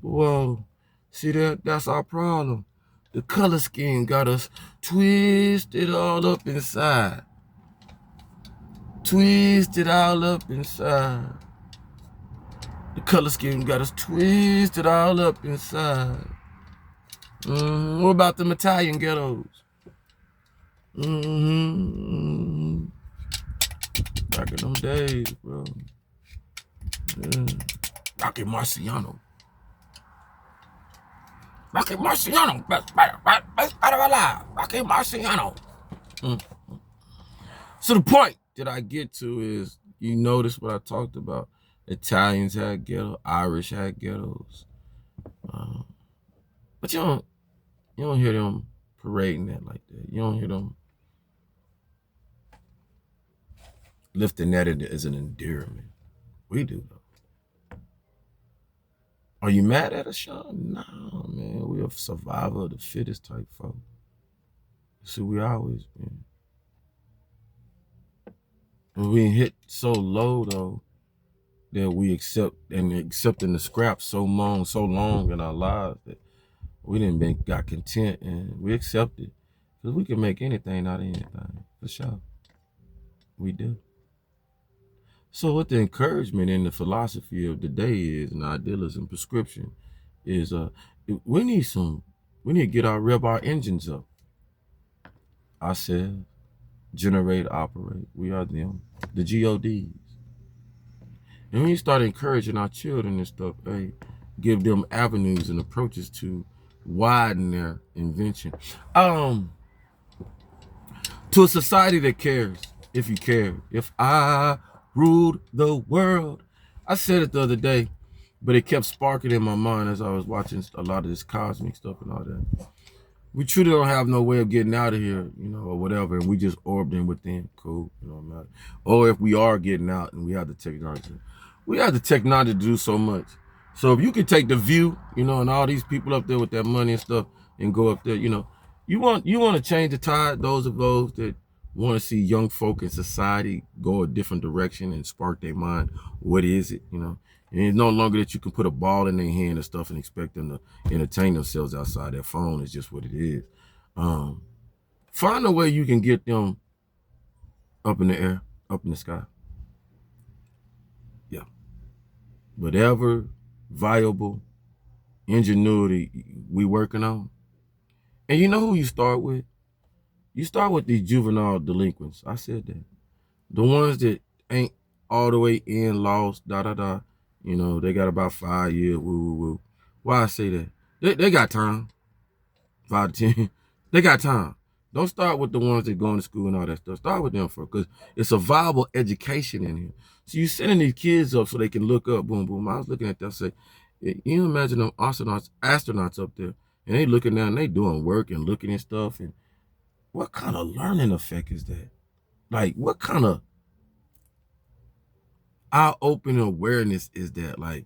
Whoa. See that's our problem. The color scheme got us twisted all up inside. Twisted all up inside. The color scheme got us twisted all up inside. What about the Italian ghettos? Back in them days, bro. Rocky Marciano. Rocky Marciano. Best fighter alive. Rocky Marciano. So the point that I get to is, you notice what I talked about. Italians had ghettos. Irish had ghettos. But you don't hear them parading that like that. You don't hear them lifting that as an endearment. We do, though. Are you mad at us, Sean? No, man. We're a survivor of the fittest type folk. See, we always been. And we hit so low, though, that we accepting the scraps so long in our lives that we got content, and we accept it. Because we can make anything out of anything, for sure. We do. So what the encouragement in the philosophy of the day is, and idealism prescription, is we need to rev our engines up. Ourselves, generate, operate. We are them, the GODs. And when you start encouraging our children and stuff, hey, give them avenues and approaches to widen their invention. To a society that cares, if you care. If I ruled the world. I said it the other day, but it kept sparking in my mind as I was watching a lot of this cosmic stuff and all that. We truly don't have no way of getting out of here, or whatever, and we just orbiting within. Cool, matter. Or if we are getting out and we have the technology. We have the technology to do so much. So if you could take the view, and all these people up there with that money and stuff and go up there, you want to change the tide, those that want to see young folk in society go a different direction and spark their mind. What is it, And it's no longer that you can put a ball in their hand and stuff and expect them to entertain themselves outside their phone. It's just what it is. Find a way you can get them up in the air, up in the sky. Yeah. Whatever viable ingenuity we working on. And you know who you start with? You start with these juvenile delinquents. I said that. The ones that ain't all the way in, lost, they got about 5 years, woo. Why I say that? They got time. 5 to 10. They got time. Don't start with the ones that going to school and all that stuff. Start with them first, because it's a viable education in here. So you sending these kids up so they can look up, boom, boom. I was looking at that, say, you imagine them astronauts up there, and they looking down, and they doing work and looking at stuff, and what kind of learning effect is that? Like, what kind of eye-opening awareness is that? Like,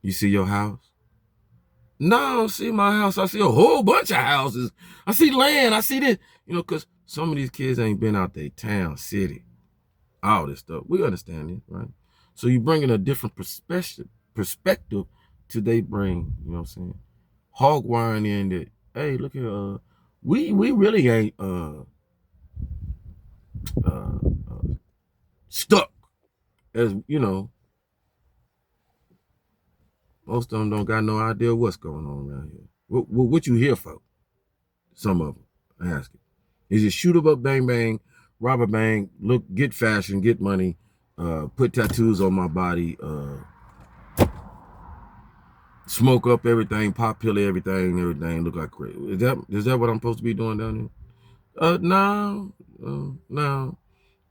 you see your house? No, I don't see my house. I see a whole bunch of houses. I see land. I see this. Because some of these kids ain't been out their town, city. all this stuff. We understand it, right? So you bring in a different perspective to they bring, you know what I'm saying? Hog wiring in that, hey, look at we really ain't stuck, as you know. Most of them don't got no idea what's going on around here. What you here for? Some of them, I ask it. Is it shoot up, bang bang, rob a bank, look, get fashion, get money, put tattoos on my body, smoke up everything, pop pill everything, look like crazy. Is that what I'm supposed to be doing down here? No.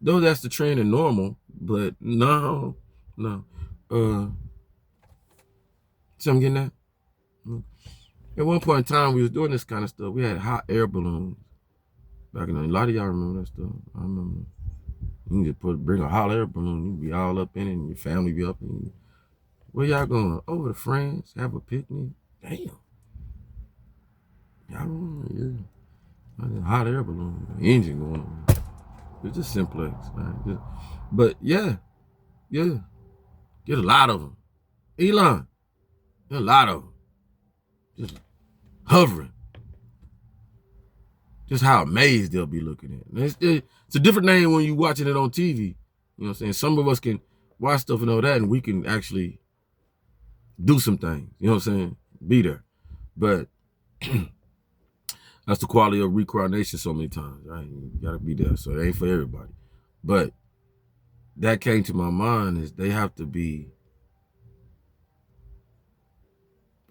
Though that's the trend and normal, but no. So I'm getting that. At one point in time, we was doing this kind of stuff. We had hot air balloons. Back in a lot of y'all remember that stuff. I remember. You can just bring a hot air balloon. You can be all up in it, and your family be up in it. Where y'all going? Over to France, have a picnic. Damn. Y'all, yeah. Hot air balloon, engine going on. It's just simplex, man. But yeah. Get a lot of them. Elon, get a lot of them. Just hovering. Just how amazed they'll be looking at it. It's a different name when you're watching it on TV. You know what I'm saying? Some of us can watch stuff and all that, and we can actually do some things. You know what I'm saying? Be there. But that's the quality of reincarnation so many times, right? You gotta be there. So it ain't for everybody. But that came to my mind is they have to be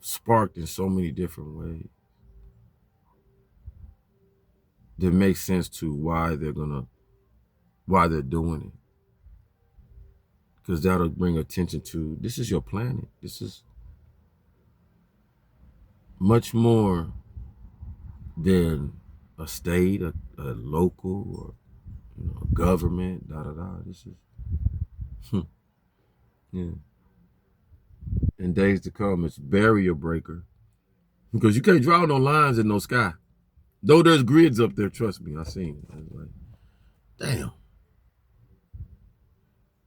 sparked in so many different ways that makes sense to why they're doing it. Because that'll bring attention to, this is your planet. This is much more than a state, a local, or a government, This is, yeah. In days to come, it's barrier breaker. Because you can't draw no lines in no sky. Though there's grids up there, trust me, I seen it. I was like, damn.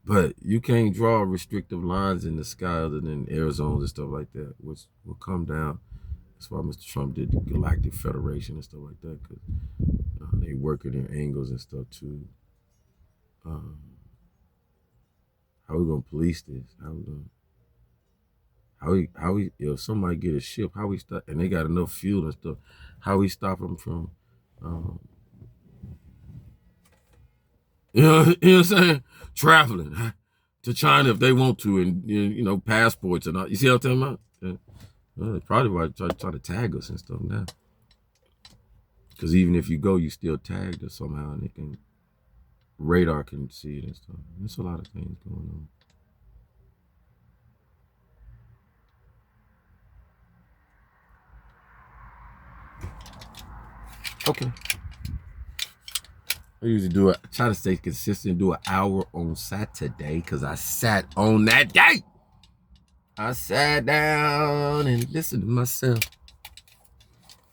But you can't draw restrictive lines in the sky other than air zones and stuff like that, which will come down. That's why Mr. Trump did the Galactic Federation and stuff like that, because they working in angles and stuff too. How we gonna police this? How we if somebody get a ship, how we stop, and they got enough fuel and stuff, how we stop them from you know what I'm saying, traveling to China if they want to, and passports and all. You see what I'm talking about? Yeah. Probably why they try to tag us and stuff now. Because even if you go, you still tagged us somehow, and they can radar can see it and stuff. There's a lot of things going on. Okay. I usually try to stay consistent, do an hour on Saturday, because I sat on that day. I sat down and listened to myself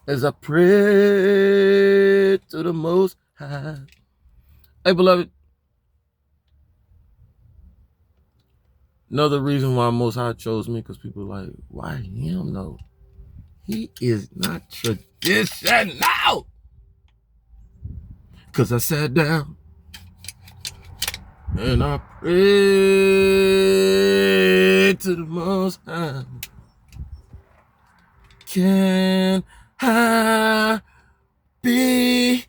as I prayed to the Most High. Hey, beloved. Another reason why Most High chose me, because people are like, why him? No. He is not traditional. Because I sat down and I prayed to the Most High. Can I be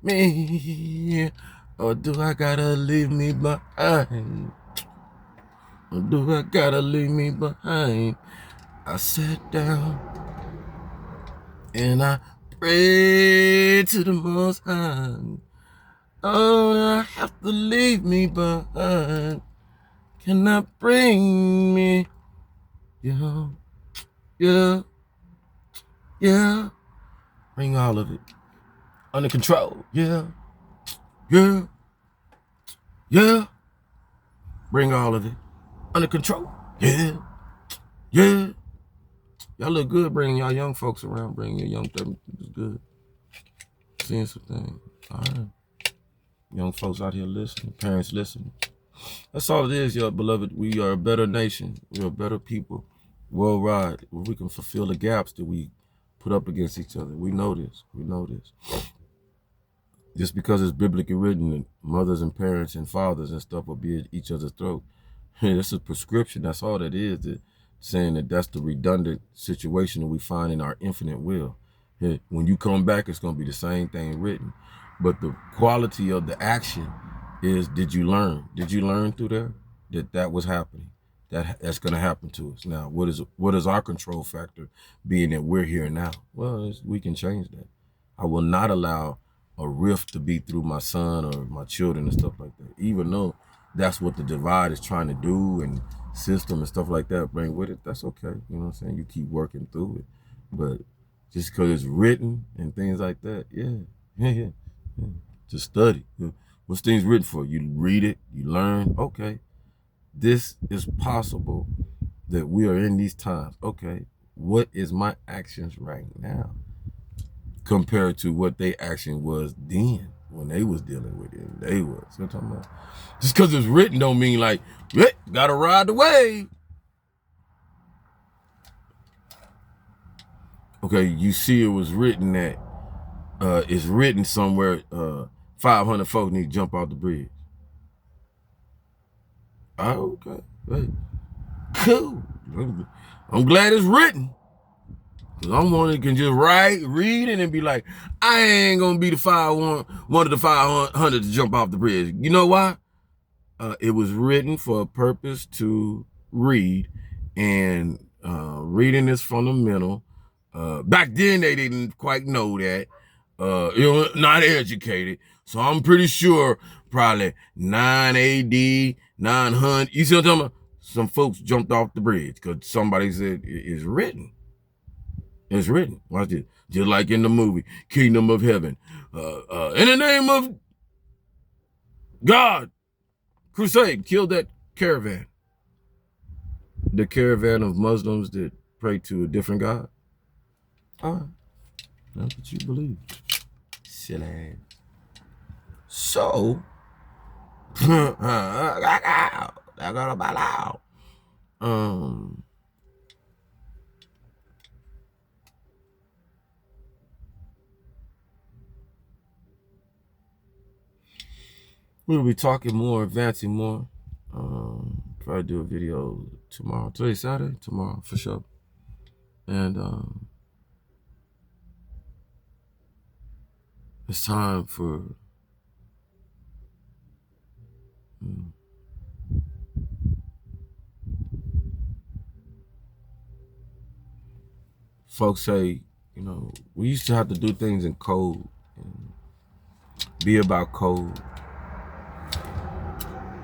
me? Or do I gotta leave me behind? Or do I gotta leave me behind? I sat down and I prayed to the Most High. Oh, I have to leave me behind. Can I bring me? Yeah. Bring all of it under control. Yeah. Bring all of it under control. Yeah. Y'all look good bringing y'all young folks around. Bringing your young 30 is good. Seeing some things. All right. young folks out here listening, parents listening. That's all it is, y'all beloved. We are a better nation. We are better people worldwide. We can fulfill the gaps that we put up against each other. We know this. We know this. Just because it's biblically written that mothers and parents and fathers and stuff will be at each other's throat. That's a prescription. That's all that is. That saying that that's the redundant situation that we find in our infinite will. When you come back, it's going to be the same thing written. But the quality of the action is, did you learn? Did you learn through there that was happening? That's going to happen to us. Now, what is our control factor, being that we're here now? Well, we can change that. I will not allow a rift to be through my son or my children and stuff like that, even though that's what the divide is trying to do, and system and stuff like that bring with it. That's okay. You know what I'm saying? You keep working through it. But just because it's written and things like that, yeah. To study. What's things written for? You read it, you learn. Okay, this is possible that we are in these times. Okay, what is my actions right now compared to what their action was then when they was dealing with it? They was. You know what I'm talking about? Just because it's written don't mean like, gotta ride the wave. Okay, you see it was written that it's written somewhere 500 folks need to jump off the bridge. Oh, okay. Hey, cool. I'm glad it's written. Cause I'm one that can just read it and be like, I ain't gonna be one of the 500 to jump off the bridge. You know why? It was written for a purpose to read, and reading is fundamental. Back then they didn't quite know that. Not educated. So I'm pretty sure probably 9 AD, 900. You see what I'm talking about? Some folks jumped off the bridge because somebody said it's written. It's written. Watch this. Just like in the movie, Kingdom of Heaven. In the name of God, crusade, kill that caravan. The caravan of Muslims that pray to a different God. All right. That's what you believe. Silly. So, we'll be talking more, advancing more. Probably do a video tomorrow. Today's Saturday? Tomorrow, for sure. And it's time for folks say, you know, we used to have to do things in code and be about code.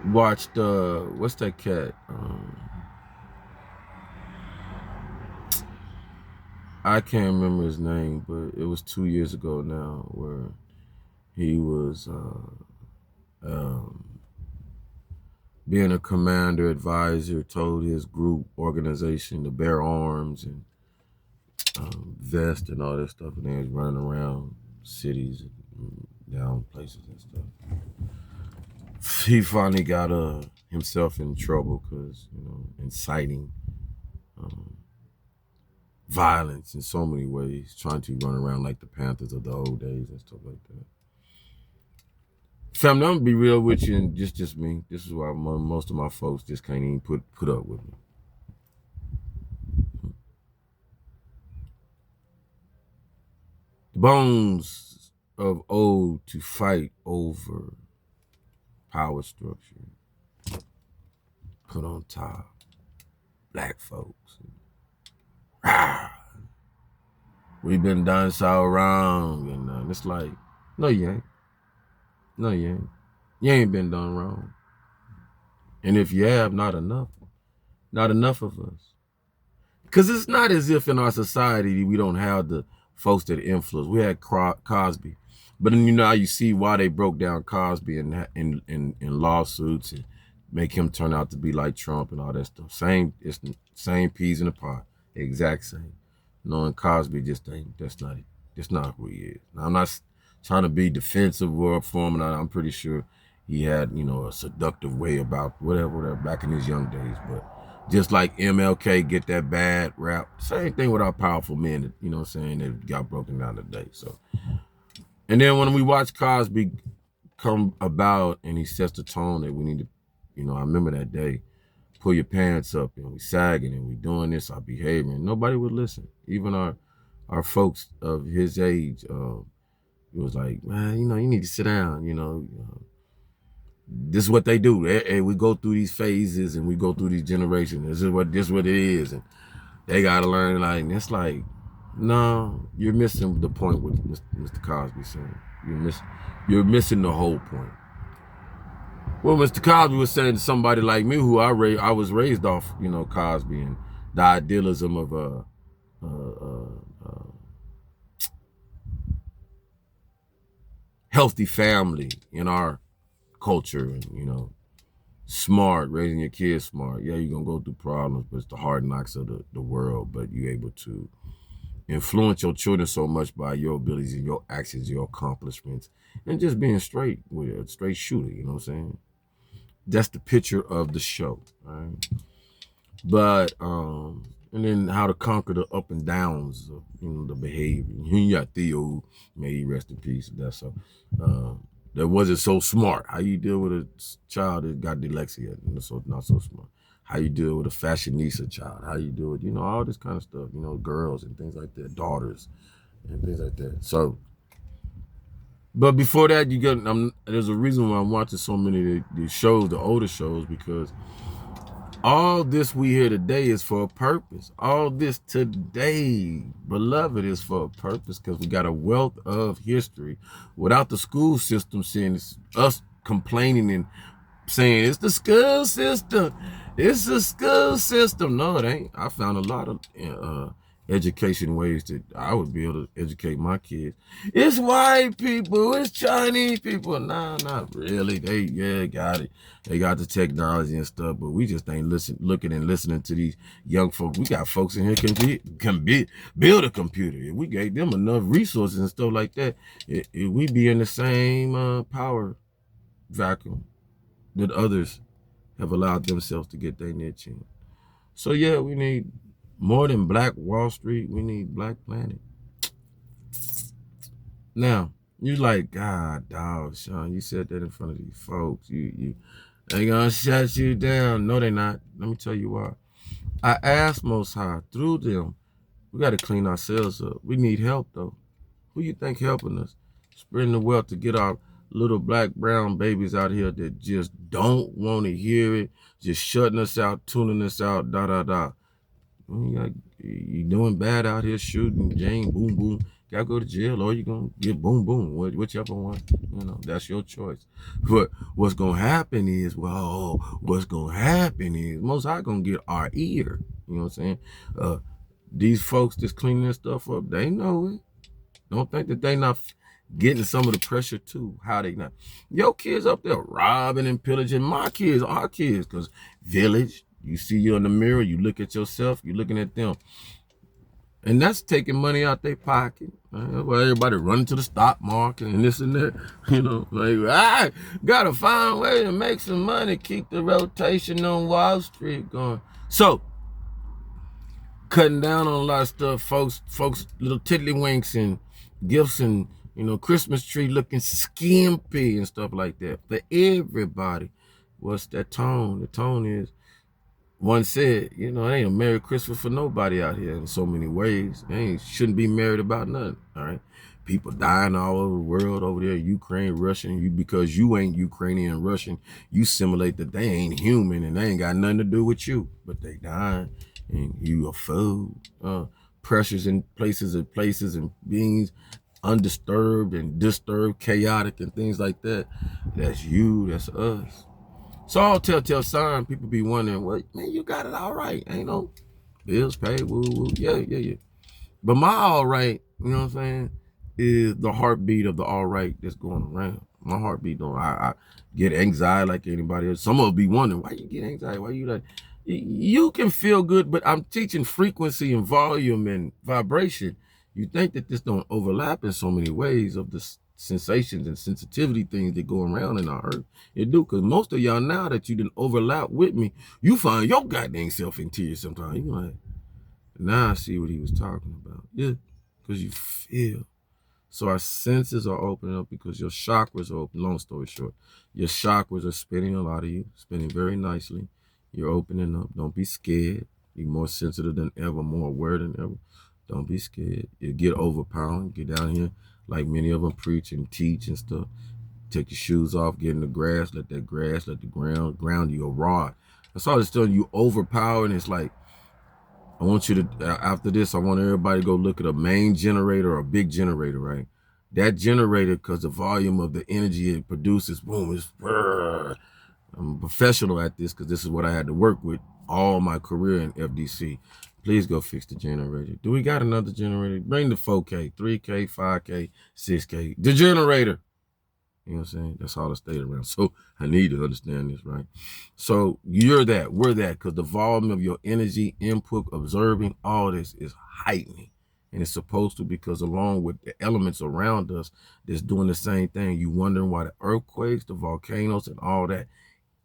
Watched what's that cat? I can't remember his name, but it was 2 years ago now, where he was being a commander, advisor, told his group organization to bear arms and vest and all that stuff, and they was running around cities and down places and stuff. He finally got himself in trouble because, you know, inciting violence in so many ways, trying to run around like the Panthers of the old days and stuff like that. Family, I'm gonna be real with you, and just me. This is why most of my folks just can't even put up with me. The bones of old to fight over power structure put on top black folks. We've been done so wrong, and it's like, no, you ain't. No, you ain't. You ain't been done wrong. And if you have, not enough of us. Because it's not as if in our society we don't have the folks that influence. We had Cosby. But then, you know, you see why they broke down Cosby in lawsuits and make him turn out to be like Trump and all that stuff. It's the same peas in the pot, exact same. Knowing Cosby just ain't. That's not who he is. Now, I'm not trying to be defensive for him. And I'm pretty sure he had, a seductive way about whatever, back in his young days. But just like MLK get that bad rap, same thing with our powerful men, that, you know what I'm saying, that got broken down today. So, and then when we watch Cosby come about and he sets the tone that we need to, I remember that day, pull your pants up and we sagging and we doing this, our behavior, and nobody would listen. Even our folks of his age, it was like, man, you need to sit down, this is what they do. And we go through these phases and we go through these generations. This is what it is. And they gotta learn, like, and it's like, no, you're missing the point with Mr. Cosby saying. You're missing the whole point. Well, Mr. Cosby was saying to somebody like me, who I was raised off, Cosby and the idealism of healthy family in our culture, and smart, raising your kids smart. Yeah, you're gonna go through problems, but it's the hard knocks of the world. But you're able to influence your children so much by your abilities and your actions, your accomplishments, and just being straight with a straight shooter. You know what I'm saying? That's the picture of the show, right? But and then how to conquer the up and downs of the behavior. You got Theo, may he rest in peace. That's so. That wasn't so smart. How you deal with a child that got dyslexia, so not so smart. How you deal with a fashionista child. How you deal with, all this kind of stuff, girls and things like that, daughters and things like that. So, but before that, there's a reason why I'm watching so many of the shows, the older shows, because all this we hear today is for a purpose. All this today, beloved, is for a purpose, because we got a wealth of history. Without the school system saying it's us complaining and saying it's the school system. It's the school system. No, it ain't. I found a lot of education ways that I would be able to educate my kids. It's white people, it's Chinese people. Nah, not really. They got it. They got the technology and stuff, but we just ain't looking and listening to these young folks. We got folks in here can build a computer. If we gave them enough resources and stuff like that, we'd be in the same power vacuum that others have allowed themselves to get their niche in. So yeah, we need more than Black Wall Street. We need Black Planet. Now, you're like, God, dog, Sean, you said that in front of these folks. They gonna shut you down. No, they not. Let me tell you why. I asked Most High through them. We got to clean ourselves up. We need help, though. Who you think helping us? Spreading the wealth to get our little black, brown babies out here that just don't want to hear it, just shutting us out, tuning us out, da-da-da. You doing bad out here, shooting, Jane, boom, boom. Gotta go to jail, or you gonna get boom, boom, whichever one. That's your choice. But what's gonna happen is, Most High gonna get our ear. You know what I'm saying? These folks that's cleaning this stuff up, they know it. Don't think that they not getting some of the pressure too. How they not? Your kids up there robbing and pillaging my kids, our kids, because village. You see you in the mirror, you look at yourself, you're looking at them. And that's taking money out their pocket. Right? Well, everybody running to the stock market and this and that. I gotta find a way to make some money, keep the rotation on Wall Street going. So, cutting down on a lot of stuff, folks, little tiddlywinks and gifts and, Christmas tree looking skimpy and stuff like that. For everybody, what's that tone? The tone is, one said, it ain't a Merry Christmas for nobody out here in so many ways. They shouldn't be married about nothing, all right? People dying all over the world over there, Ukraine, Russian. Because you ain't Ukrainian and Russian, you simulate that they ain't human and they ain't got nothing to do with you. But they dying and you a fool. Pressures in places and beings undisturbed and disturbed, chaotic and things like that. That's you, that's us. So all telltale sign, people be wondering, well, man, you got it all right. Ain't no bills paid, woo. Yeah. But my all right, you know what I'm saying, is the heartbeat of the all right that's going around. My heartbeat don't, I get anxiety like anybody else. Some of them be wondering, why you get anxiety? Why you like, you can feel good, but I'm teaching frequency and volume and vibration. You think that this don't overlap in so many ways of this sensations and sensitivity things that go around in our earth. It do, because most of y'all now that you didn't overlap with me, you find your goddamn self in tears sometimes. You like, now I see what he was talking about. Yeah, because you feel. So our senses are opening up because your chakras are open. Long story short, your chakras are spinning a lot of you, spinning very nicely. You're opening up. Don't be scared. Be more sensitive than ever, more aware than ever. Don't be scared. You get overpowering. Get down here like many of them preach and teach and stuff. Take your shoes off, get in the grass, let the ground you a rod. That's all it's doing. You overpower, and it's like, I want you to, after this, I want everybody to go look at a main generator or a big generator, right? That generator, because the volume of the energy it produces, boom, it's, I'm a professional at this because this is what I had to work with all my career in FDC. Please go fix the generator. Do we got another generator? Bring the 4K, 3K, 5K, 6K. The generator. You know what I'm saying? That's all the stayed around. So I need to understand this, right? So you're that, we're that, because the volume of your energy, input, observing, all this is heightening. And it's supposed to, because along with the elements around us that's doing the same thing, you wondering why the earthquakes, the volcanoes, and all that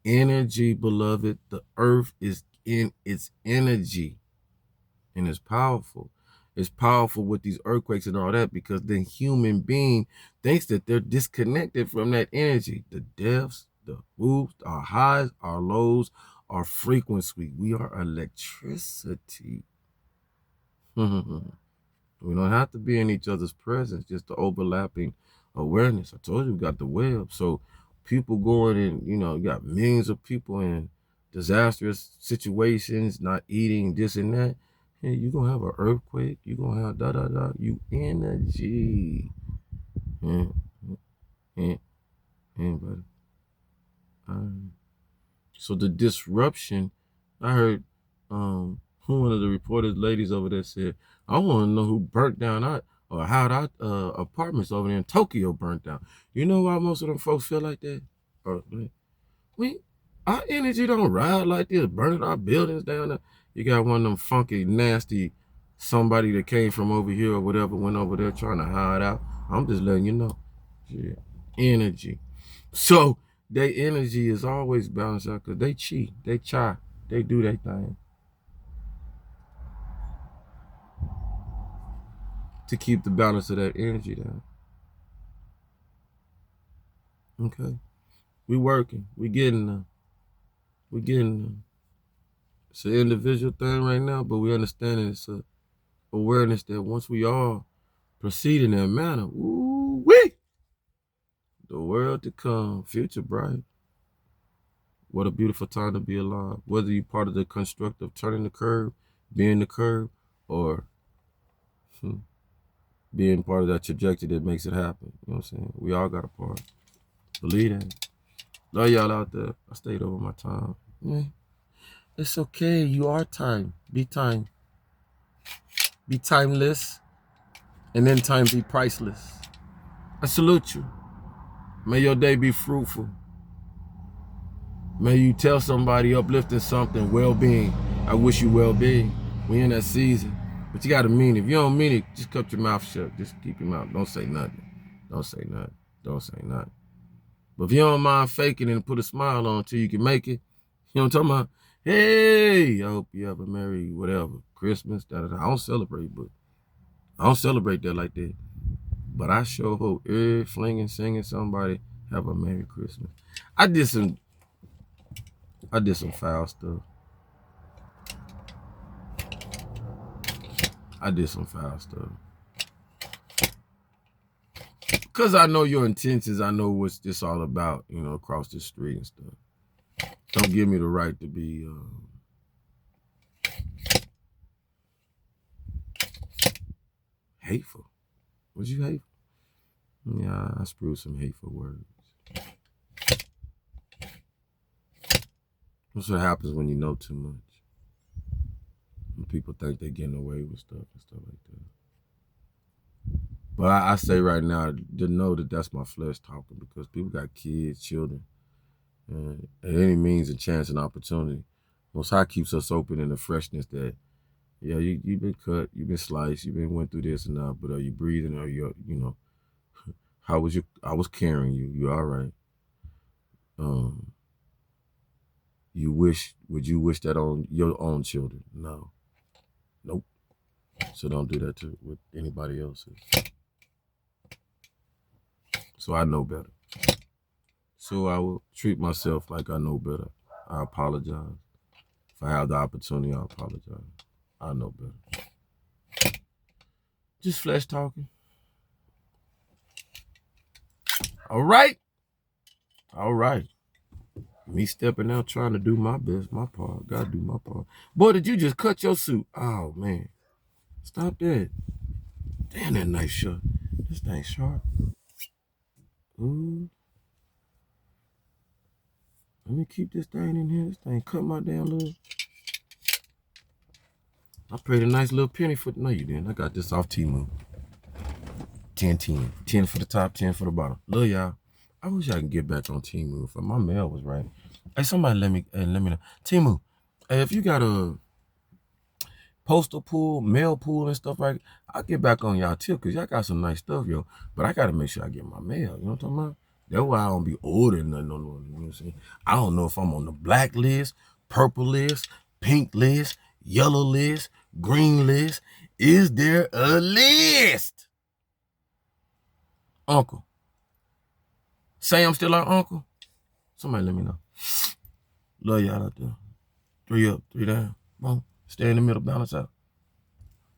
energy, beloved, the earth is in its energy and it's powerful. It's powerful with these earthquakes and all that because the human being thinks that they're disconnected from that energy. The depths, the whoops, our highs, our lows, our frequency. We are electricity. We don't have to be in each other's presence, just the overlapping awareness. I told you we got the web. So people going in, you got millions of people in disastrous situations, not eating, this and that. Hey, you're going to have an earthquake. You're going to have da-da-da. You energy. Anybody? So the disruption, I heard one of the reported ladies over there said, I want to know who burnt down or how that apartments over there in Tokyo burnt down. You know why most of them folks feel like that? Our energy don't ride like this, burning our buildings down there. You got one of them funky, nasty, somebody that came from over here or whatever, went over there trying to hide out. I'm just letting you know. Yeah. Energy. So their energy is always balanced out because they cheat, they try, they do their thing to keep the balance of that energy down. Okay. We working. We getting them. We getting them. It's an individual thing right now, but we understand it's a awareness that once we all proceed in that manner, woo-wee, the world to come, future bright. What a beautiful time to be alive. Whether you're part of the construct of turning the curve, being the curve, or being part of that trajectory that makes it happen. You know what I'm saying? We all got a part. Believe that. Love y'all out there. I stayed over my time. Yeah. It's okay. You are time. Be time. Be timeless. And then time be priceless. I salute you. May your day be fruitful. May you tell somebody uplifting something, well-being. I wish you well-being. We in that season. But you got to mean it. If you don't mean it, just cut your mouth shut. Just keep your mouth. Don't say nothing. Don't say nothing. Don't say nothing. But if you don't mind faking and put a smile on until you can make it, you know what I'm talking about? Hey, I hope you have a merry whatever, Christmas, da-da-da. I don't celebrate, but I don't celebrate that like that. But I sure hope every flinging, singing somebody have a merry Christmas. I did some foul stuff. Because I know your intentions. I know what's this all about, across the street and stuff. Don't give me the right to be hateful. Was you hateful? Yeah, I spewed some hateful words. That's what happens when you know too much. When people think they're getting away with stuff and stuff like that. But I say right now to know that that's my flesh talking, because people got kids, children, and at any means and chance and opportunity, Most High keeps us open in the freshness that, yeah, you've been cut, you've been sliced, you've been went through this and that, but are you breathing? Are you, How was I was carrying you. You all right. Would you wish that on your own children? No. Nope. So don't do that with anybody else's. So I know better. So I will treat myself like I know better. I apologize. If I have the opportunity, I apologize. I know better. Just flesh talking. All right. All right. Me stepping out trying to do my best, my part. Gotta do my part. Boy, did you just cut your suit? Oh, man. Stop that. Damn, that nice shirt. This thing sharp. Ooh. Let me keep this thing in here. This thing cut my damn little. I paid a nice little penny for. No, you didn't. I got this off Temu. 10. 10 for the top, 10 for the bottom. Look, y'all. I wish I could get back on Temu if my mail was right. Hey, somebody let me know. Temu, hey, if you got a postal pool, mail pool, and stuff like that, I'll get back on y'all too, because y'all got some nice stuff, yo. But I got to make sure I get my mail. You know what I'm talking about? That's why I don't be ordering nothing. You know what I'm saying? I don't know if I'm on the black list, purple list, pink list, yellow list, green list. Is there a list? Uncle. Say I'm still our uncle. Somebody let me know. Love y'all out there. 3 up, 3 down. Boom. Stay in the middle, balance out.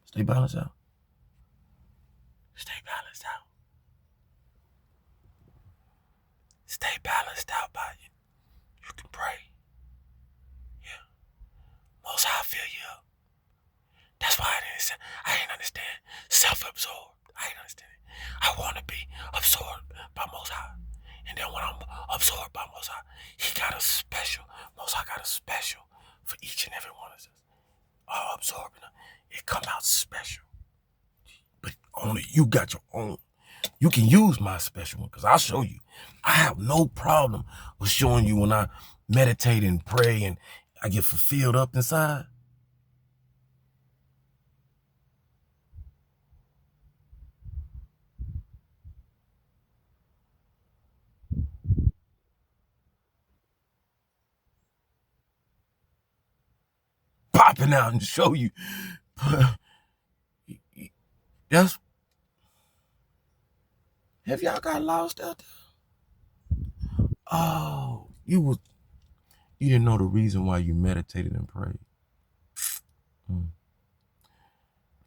Stay balanced out. Stay balanced out. Stay balanced out, by you. You can pray. Yeah. Most High fill you up. That's why I didn't understand. Self-absorbed. I didn't understand it. I want to be absorbed by Most High. And then when I'm absorbed by Most High, He got a special. Most High got a special for each and every one of us. All absorbing them. It come out special. But only you got your own. You can use my special one, because I'll show you. I have no problem with showing you when I meditate and pray and I get fulfilled up inside. Popping out and show you. That's. Have y'all got lost out there? Oh, you didn't know the reason why you meditated and prayed.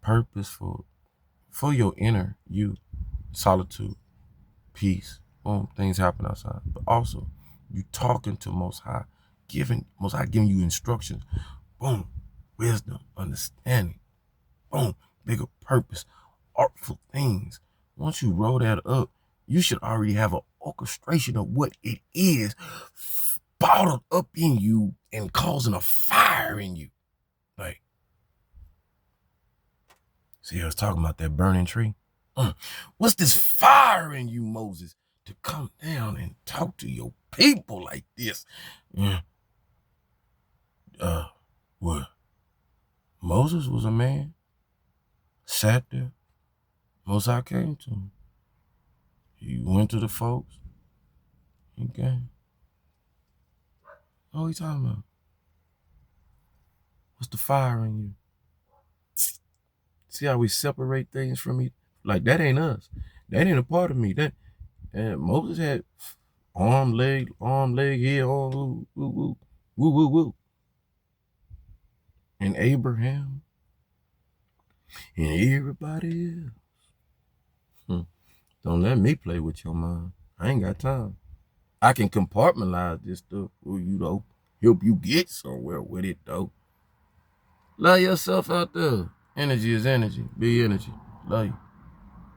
Purposeful for your inner you, solitude, peace. Boom, things happen outside. But also, you talking to Most High, Most High giving you instructions. Boom, wisdom, understanding. Boom, bigger purpose, artful things. Once you roll that up, you should already have an orchestration of what it is bottled up in you and causing a fire in you. Like, see, I was talking about that burning tree. What's this fire in you, Moses, to come down and talk to your people like this? What? Moses was a man, sat there. Most High came to him. He went to the folks. He came. What are you talking about? What's the fire in you? See how we separate things from each? Like, that ain't us. That ain't a part of me. And Moses had arm, leg, head, arm, woo. And Abraham. And everybody else. Don't let me play with your mind. I ain't got time. I can compartmentalize this stuff for you, though. Help you get somewhere with it, though. Love yourself out there. Energy is energy. Be energy. Love you.